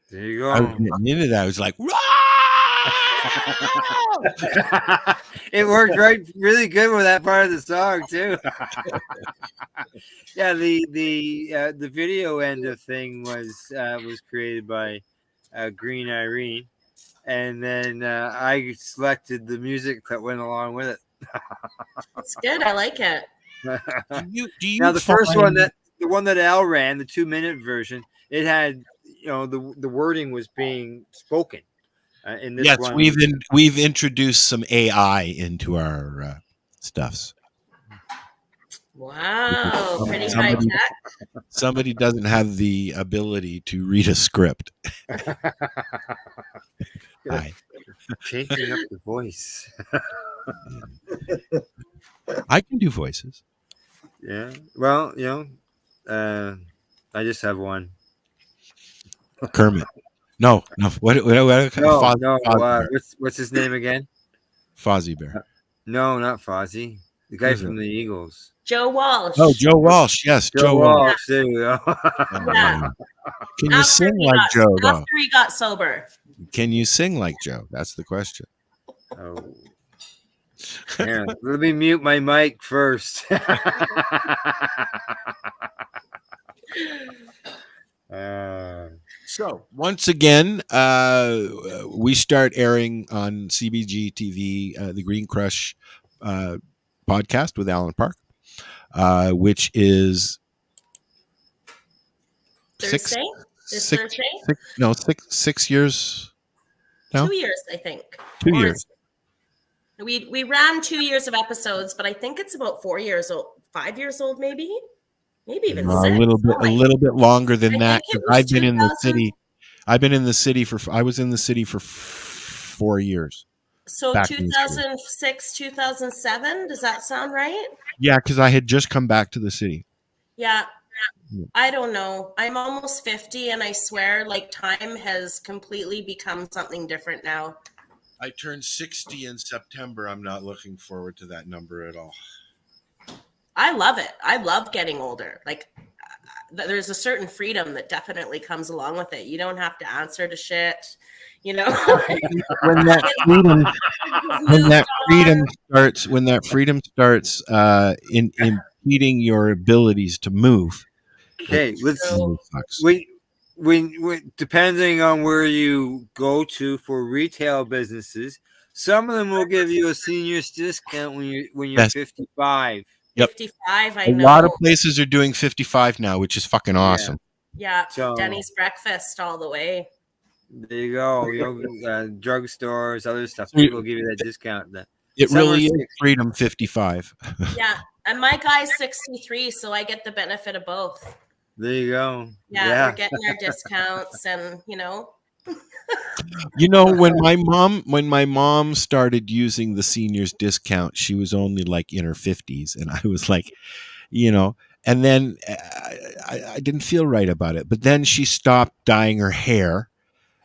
There you I was go. getting into that. I was like, It worked really good with that part of the song too. Yeah, the video end of thing was created by Green Irene, and then I selected the music that went along with it. It's good. I like it. do you Now the first one find- the one that Al ran, the 2-minute version, it had the wording was being spoken. In this yes, one, we've introduced some AI into our stuffs. Wow, pretty high tech. Somebody doesn't have the ability to read a script. Hi. changing up the voice. I can do voices. Yeah. Well, I just have one. Kermit. No. What No, Fozzie Bear. what's his name again? Fozzie Bear. No, not Fozzie. The guy Who's from it? the Eagles. Joe Walsh. Oh, Joe Walsh. Yes, Joe Walsh. There you go. Yeah. Can you sing like Joe, though? After he got sober. Can you sing like Joe? That's the question. Oh. Yeah, let me mute my mic first. So once again, we start airing on CBGtv, the Green Grush podcast with Alan Park, which is Thursday? This Thursday? 6 years now. 2 years, I think. 2 Or years. We ran 2 years of episodes, but I think it's about 4 years old, 5 years old, maybe even a 6. little bit longer than I that. think it was I've been in the 2000. city. I was in the city for 4 years. So back in the 2006, 2007. Does that sound right? Yeah, because I had just come back to the city. Yeah. I don't know. I'm almost 50, and I swear, like, time has completely become something different now. I turned 60 in September. I'm not looking forward to that number at all. I love it. I love getting older. Like, there's a certain freedom that definitely comes along with it. You don't have to answer to shit, when that freedom starts impeding your abilities to move. Okay, when depending on where you go to for retail businesses, some of them will give you a senior's discount when you're Yes. 55. Yep. 55, I A know. lot of places are doing 55 now, which is fucking awesome. Yeah, So- Denny's breakfast all the way. There you go. Drugstores, other stuff. People give you that discount. It Some really are is freedom 55. Yeah, and my guy's 63, so I get the benefit of both. There you go. Yeah. We're getting our discounts, and When my mom started using the seniors discount, she was only like in her 50s, and I was like, and then I didn't feel right about it. But then she stopped dyeing her hair,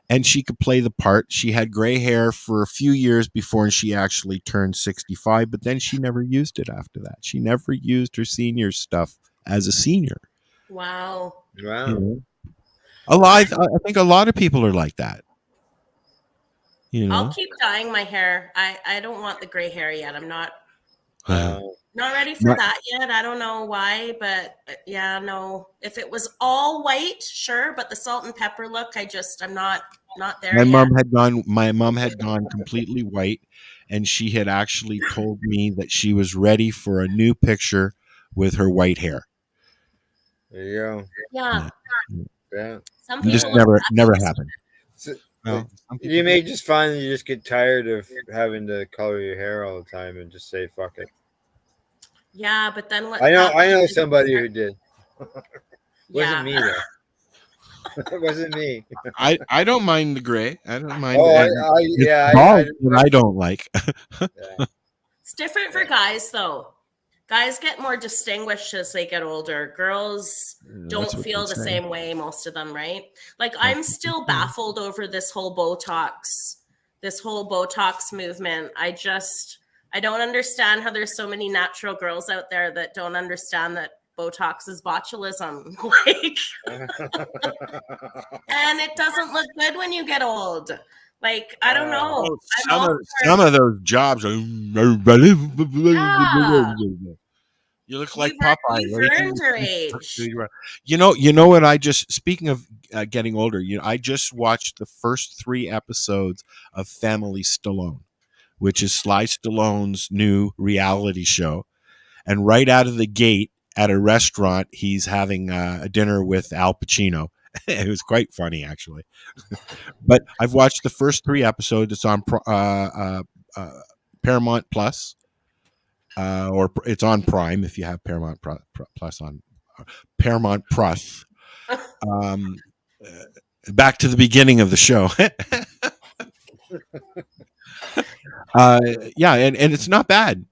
and she could play the part. She had gray hair for a few years before she actually turned 65, but then she never used it after that. She never used her senior stuff as a senior. Wow. I think a lot of people are like that. I'll keep dyeing my hair. I don't want the gray hair yet. I'm not ready for that yet. I don't know why, but no. If it was all white, sure, but the salt and pepper look, I'm not there my yet. mom had gone completely white, and she had actually told me that she was ready for a new picture with her white hair. There you go. Yeah. Some It just people never happened. So, Well, you may just find that you just get tired of having to color your hair all the time and just say fuck it. Yeah, but then what? I know somebody who did. Yeah. Wasn't me though. It wasn't me. I don't mind the gray. I don't mind. I don't like. It's different for guys, though. Guys get more distinguished as they get older. Girls don't feel the same way, most of them, right? Like, I'm still baffled over this whole Botox movement. I don't understand how there's so many natural girls out there that don't understand that Botox is botulism. Like, and it doesn't look good when you get old. Like, I don't know. Some of those jobs are. You look like Popeye. You've earned your age. You know what? Speaking of getting older, I just watched the first 3 episodes of Family Stallone, which is Sly Stallone's new reality show. And right out of the gate at a restaurant, he's having a dinner with Al Pacino. It was quite funny, actually. But I've watched the first 3 episodes. It's on Paramount Plus. Or it's on Prime if you have Paramount Plus on Paramount Plus. Back to the beginning of the show. Yeah, and it's not bad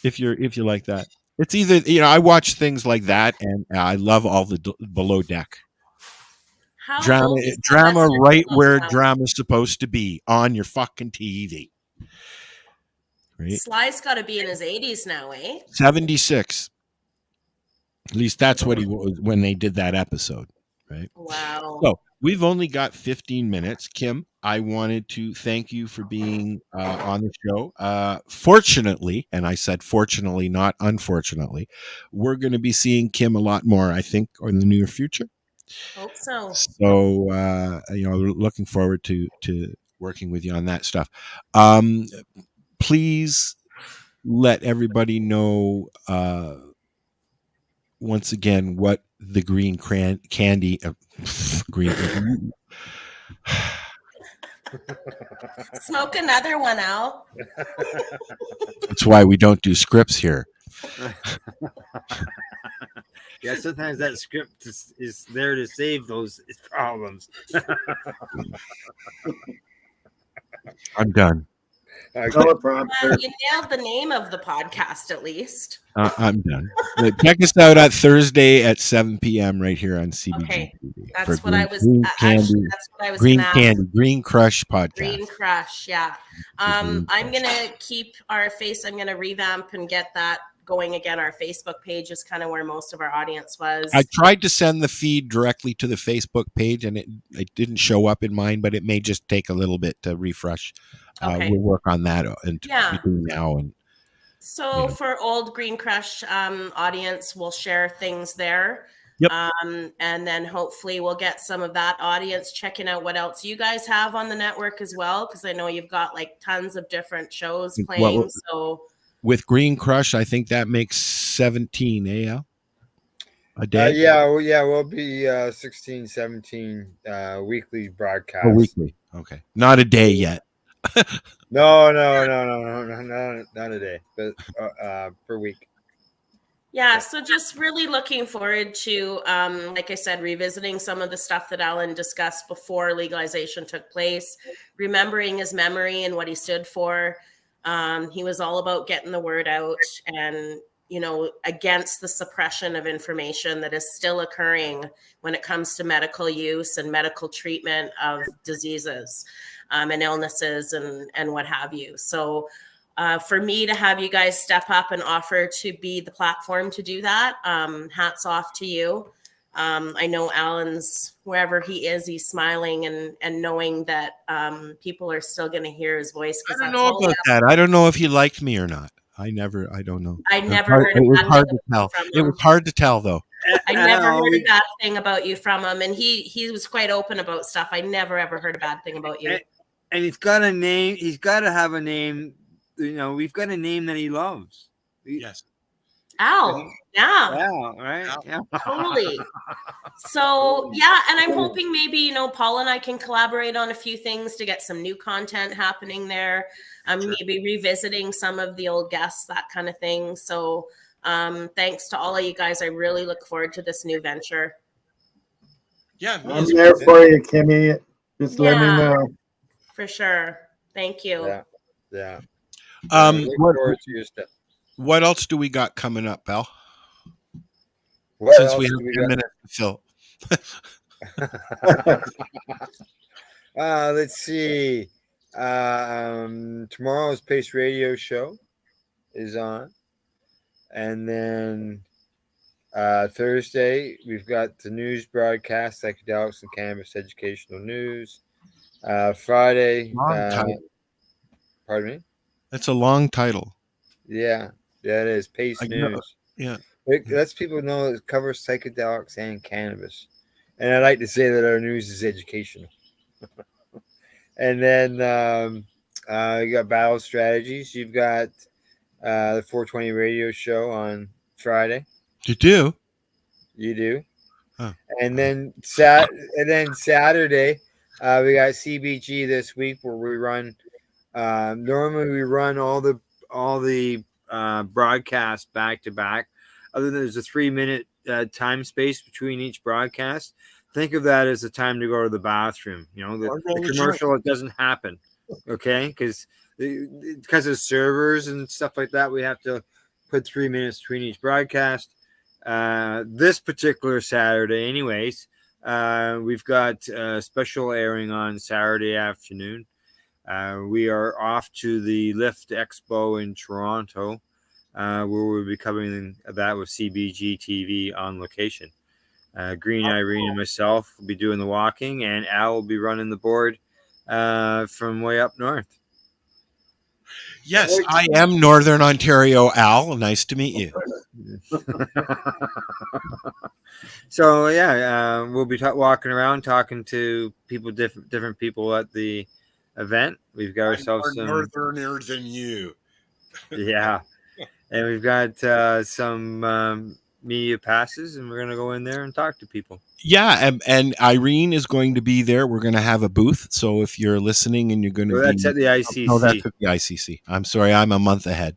if you like that. It's either I watch things like that, and I love all the Below Deck drama right where drama's supposed to be on your fucking TV. Right. Sly's got to be in his 80s now, eh? 76. At least that's what he was when they did that episode, right? Wow. So we've only got 15 minutes. Kim, I wanted to thank you for being on the show. Fortunately, and I said fortunately, not unfortunately, we're going to be seeing Kim a lot more, I think, in the near future. Hope so. So, looking forward to working with you on that stuff. Please let everybody know once again what the green candy green. Smoke another one, Al. That's why we don't do scripts here. Yeah, sometimes that script is there to save those problems. I'm done. You nailed the name of the podcast, at least. I'm done. Check us out at Thursday at 7 p.m. right here on CBGtv. Okay, that's what I was. Green Grush Podcast. Green Grush, yeah. I'm gonna keep our I'm gonna revamp and get that going again. Our Facebook page is kind of where most of our audience was. I tried to send the feed directly to the Facebook page, and it didn't show up in mine, but it may just take a little bit to refresh. Okay. We'll work on that between now and. So for old Green Grush audience, we'll share things there. Yep. And then hopefully we'll get some of that audience checking out what else you guys have on the network as well, because I know you've got like tons of different shows playing. So with Green Grush, I think that makes 17 a day. We'll be 16, 17 weekly broadcasts. Oh, weekly. Okay, not a day yet. No, not a day, but per week. Yeah, so just really looking forward to, like I said, revisiting some of the stuff that Alan discussed before legalization took place, remembering his memory and what he stood for. He was all about getting the word out and, against the suppression of information that is still occurring when it comes to medical use and medical treatment of diseases and illnesses and what have you. So for me to have you guys step up and offer to be the platform to do that, hats off to you. I know Alan's, wherever he is, he's smiling and knowing that people are still going to hear his voice. I don't know about that. I don't know if he liked me or not. I don't know. I never heard a bad thing from him. It was hard to tell, though. I never heard a bad thing about you from him, and he was quite open about stuff. I never ever heard a bad thing about you. And he's got a name. He's got to have a name. We've got a name that he loves. Yes. Al. Yeah. Al, right? Yeah. Totally. So, yeah, and I'm hoping maybe, Paul and I can collaborate on a few things to get some new content happening there. Maybe revisiting some of the old guests, that kind of thing. So, thanks to all of you guys. I really look forward to this new venture. Yeah. I'm there for you, Kimmy. Just let me know. For sure. Thank you. Yeah. What else do we got coming up, Belle? Since we have 10 minutes to fill. Let's see. Tomorrow's Pace Radio show is on. And then Thursday, we've got the news broadcast, psychedelics and cannabis educational news. Friday, pardon me? That's a long title. Yeah, it is. Pace News. Yeah. It lets people know it covers psychedelics and cannabis. And I like to say that our news is educational. And then you got Battle Strategies. You've got the 420 radio show on Friday. You do? You do. Huh. And then Saturday, we got CBG this week where we run. Normally we run all the broadcasts back to back. Other than there's a 3-minute time space between each broadcast. Think of that as a time to go to the bathroom. You know, the commercial, it doesn't happen. Okay, because of servers and stuff like that, we have to put 3 minutes between each broadcast. This particular Saturday, anyways, we've got a special airing on Saturday afternoon. We are off to the Lift Expo in Toronto, where we'll be covering that with CBGtv on location. Green, Irene, and myself will be doing the walking, and Al will be running the board from way up north. Yes, I am Northern Ontario Al. Nice to meet you. So yeah, we'll be walking around talking to people, different people at the event. We've got ourselves some northerner than you. Yeah, and we've got some media passes, and we're gonna go in there and talk to people. Yeah, and Irene is going to be there. We're going to have a booth. So if you're listening and you're going to that's at the ICC. No, that's at the ICC. I'm sorry, I'm a month ahead.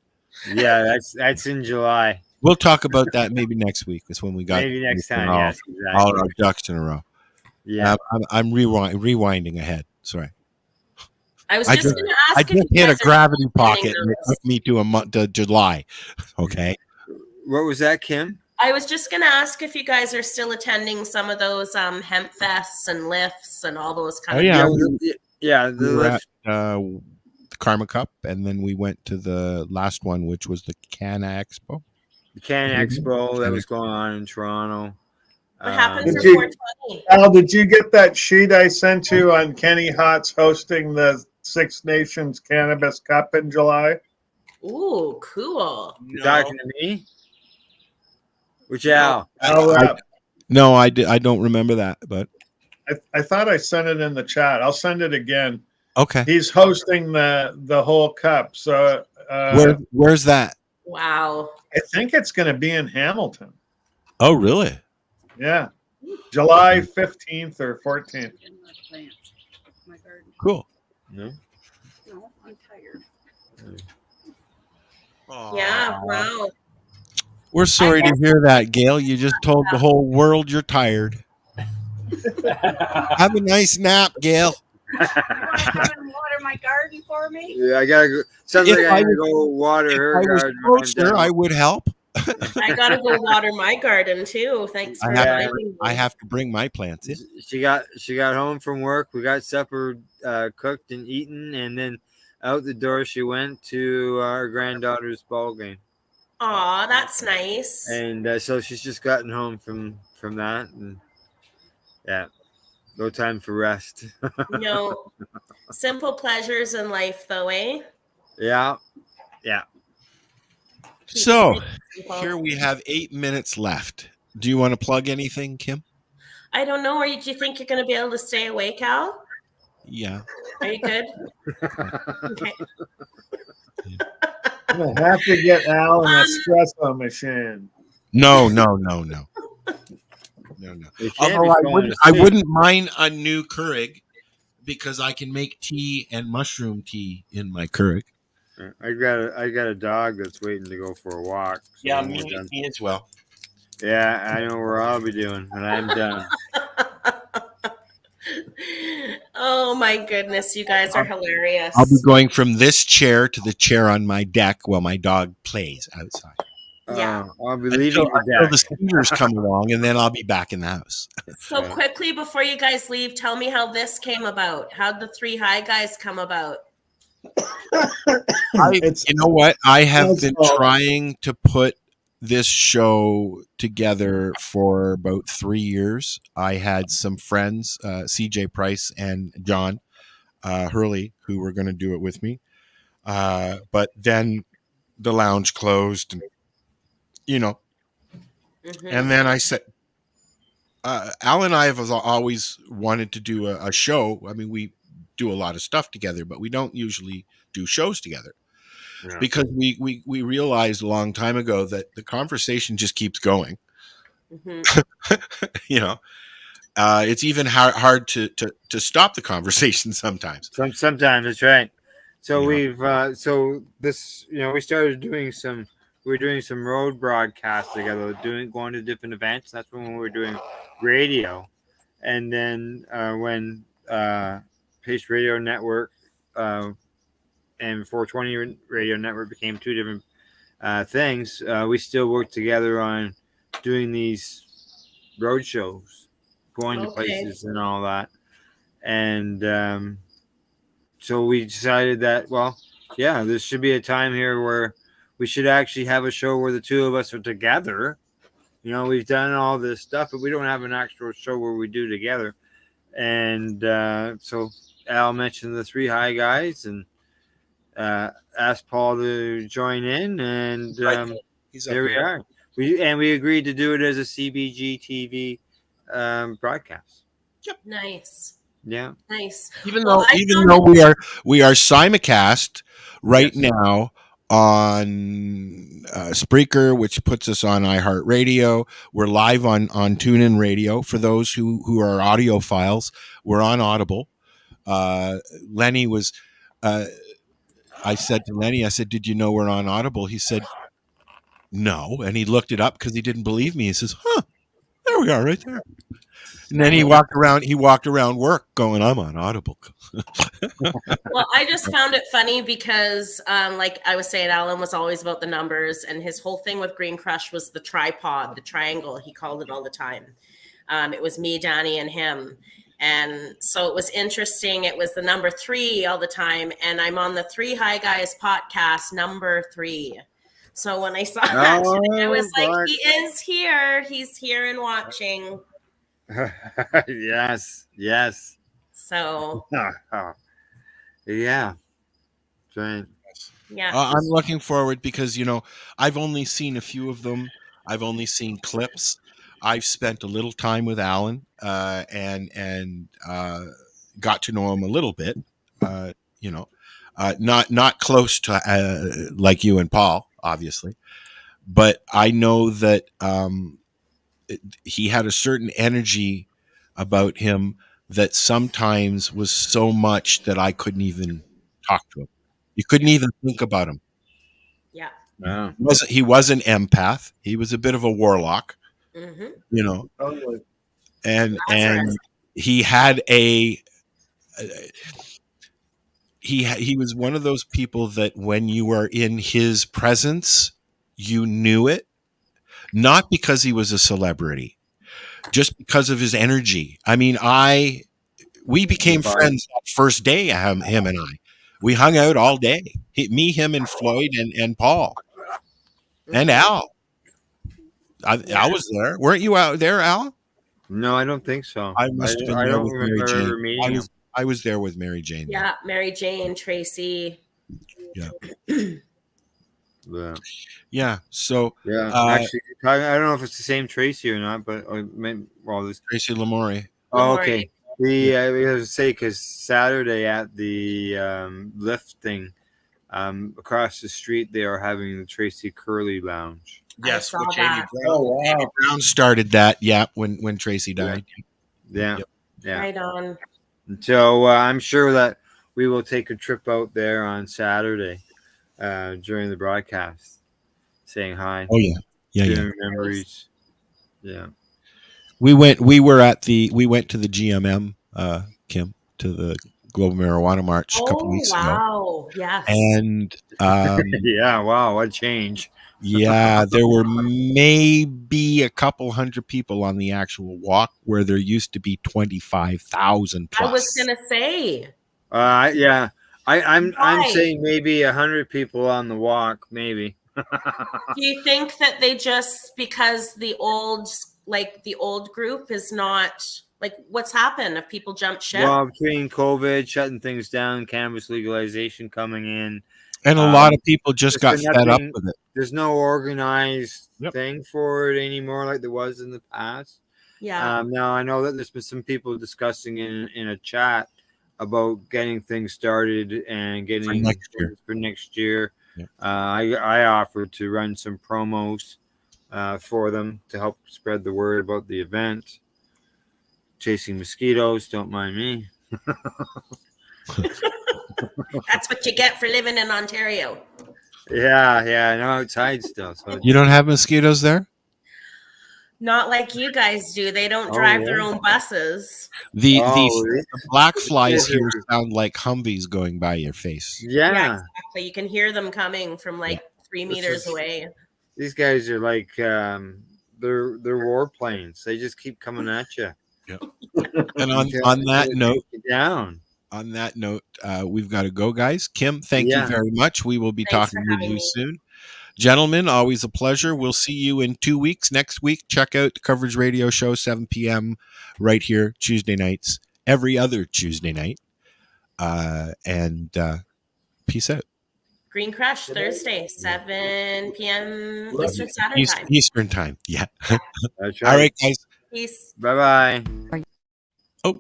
Yeah, that's in July. We'll talk about that maybe next week. That's when we got maybe next time. Yes, exactly. All our ducks in a row. Yeah, I'm rewinding ahead. Sorry. I was just going to ask. I just hit a gravity pocket and it took me to July. Okay. What was that, Kim? I was just going to ask if you guys are still attending some of those hemp fests and lifts and all those kind of things. Yeah. We were at the Karma Cup, and then we went to the last one, which was the Canna Expo. The Canna Expo that was going on in Toronto. What happened for 420? Al, did you get that sheet I sent you on Kenny Hotz hosting the Six Nations Cannabis Cup in July? Ooh, cool. You talking to me? Which Al? No, I don't remember that, but I thought I sent it in the chat. I'll send it again. Okay. He's hosting the whole cup. So where's that? Wow. I think it's going to be in Hamilton. Oh, really? Yeah. July 15th or 14th. Cool. No, I'm tired. Yeah, wow. We're sorry to hear that, Gail. You just told the whole world you're tired. Have a nice nap, Gail. You want to come and water my garden for me? Yeah, I gotta go. Sounds like I gotta go water her garden. Closer, I would help. I gotta go water my garden too. Thanks for reminding me. I have to bring my plants in. She got home from work. We got supper cooked and eaten, and then out the door she went to our granddaughter's ball game. Aw, that's nice. And so she's just gotten home from that, and yeah, no time for rest. No, simple pleasures in life, though, eh? Yeah. So here we have 8 minutes left. Do you want to plug anything, Kim? I don't know. Do you think you're going to be able to stay awake, Al? Yeah. Are you good? Okay. I'm going to have to get Al an espresso machine. No. Although I wouldn't mind a new Keurig because I can make tea and mushroom tea in my Keurig. I got a dog that's waiting to go for a walk. So yeah, me as well. Yeah, I know where I'll be doing when I'm done. Oh my goodness, you guys are hilarious. I'll be going from this chair to the chair on my deck while my dog plays outside. Yeah. I'll be leaving until the seniors come along, and then I'll be back in the house. So quickly before you guys leave, tell me how this came about. How'd the Three High Guys come about? You know what? I have been trying to put this show together for about 3 years. I had some friends, CJ Price and John Hurley, who were going to do it with me. But then the lounge closed, and, and then I said, Al and I have always wanted to do a show. I mean, we do a lot of stuff together, but we don't usually do shows together. Yeah. Because we realized a long time ago that the conversation just keeps going. It's even hard to stop the conversation sometimes. Sometimes that's right. So we've we started doing some road broadcasts together, going to different events. That's when we were doing radio, and then when Pace Radio Network and 420 Radio Network became two different things, we still work together on doing these road shows, going to places and all that. And so we decided that, this should be a time here where we should actually have a show where the two of us are together. We've done all this stuff, but we don't have an actual show where we do together. And so Al mentioned the Three High Guys and asked Paul to join in, and there we are. We agreed to do it as a CBGtv broadcast. Yep. Nice. Yeah. Nice. Even though we are simulcast right now on Spreaker, which puts us on iHeartRadio. We're live on TuneIn Radio. For those who are audiophiles, we're on Audible. Lenny was. I said to Lenny, did you know we're on Audible? He said, no. And he looked it up because he didn't believe me. He says, there we are right there. And then he walked around work going, I'm on Audible. Well, I just found it funny because, like I was saying, Alan was always about the numbers, and his whole thing with Green Grush was the tripod, the triangle. He called it all the time. It was me, Danny, and him. And so it was interesting. It was the number 3 all the time. And I'm on the Three High Guys podcast, number 3. So when I saw that today, I was like, he is here. He's here and watching. Yes. So. Yeah. Right. Yeah. I'm looking forward because, I've only seen a few of them. I've only seen clips. I've spent a little time with Alan and got to know him a little bit, not close to like you and Paul, obviously, but I know that he had a certain energy about him that sometimes was so much that I couldn't even talk to him. You couldn't even think about him. Yeah. No. He was an empath. He was a bit of a warlock. Totally. And he had he was one of those people that when you were in his presence, you knew it, not because he was a celebrity, just because of his energy. I mean, we became friends that first day, him and I. We hung out all day. Him and Floyd and Paul and Al. I was there. Weren't you out there, Al? No, I don't think so. I must have been there with Mary Jane. I was there with Mary Jane. Yeah, Mary Jane, Tracy. Yeah. Yeah. Yeah. So actually, I don't know if it's the same Tracy or not, but this Tracy Lamore. Oh, okay. I was to say because Saturday at the lift thing across the street, they are having the Tracy Curly Lounge. Yes, which Amy Brown started that. Yeah, when Tracy died. Yeah. Right on. So I'm sure that we will take a trip out there on Saturday during the broadcast, saying hi. Oh yeah. Memories. Yeah. We went to the GMM, Kim, to the Global Marijuana March a couple weeks ago. Wow. Yes. And yeah, wow, what a change. Yeah, there were maybe a couple hundred people on the actual walk where there used to be 25,000 plus. I was gonna say. Yeah, I'm saying maybe 100 people on the walk, maybe. Do you think that they just, because the old group is not, like, what's happened if people jump ship? Well, between COVID shutting things down, cannabis legalization coming in, And a lot of people just got fed up with it. There's no organized thing for it anymore like there was in the past. Yeah. Now, I know that there's been some people discussing in a chat about getting things started and getting for next year. Yeah. I offered to run some promos for them to help spread the word about the event. Chasing mosquitoes, don't mind me. That's what you get for living in Ontario. Yeah, no, outside still. So you don't have mosquitoes there? Not like you guys do. They don't drive their own buses. The black flies here sound like Humvees going by your face. Yeah, exactly. You can hear them coming from 3 meters away. These guys are like they're warplanes. They just keep coming at you. Yep. And on that note, we've got to go, guys. Kim, thank you very much. We will be talking with you soon. Gentlemen, always a pleasure. We'll see you in 2 weeks. Next week, check out the Coverage Radio Show, 7 p.m. right here, Tuesday nights, every other Tuesday night. And peace out. Green Crush, Thursday, 7 p.m. Eastern Standard Time. Eastern Time, yeah. That's right. All right, guys. Peace. Bye-bye. Oh.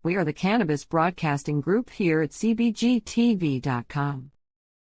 We are the Cannabis Broadcasting Group here at CBGtv.com.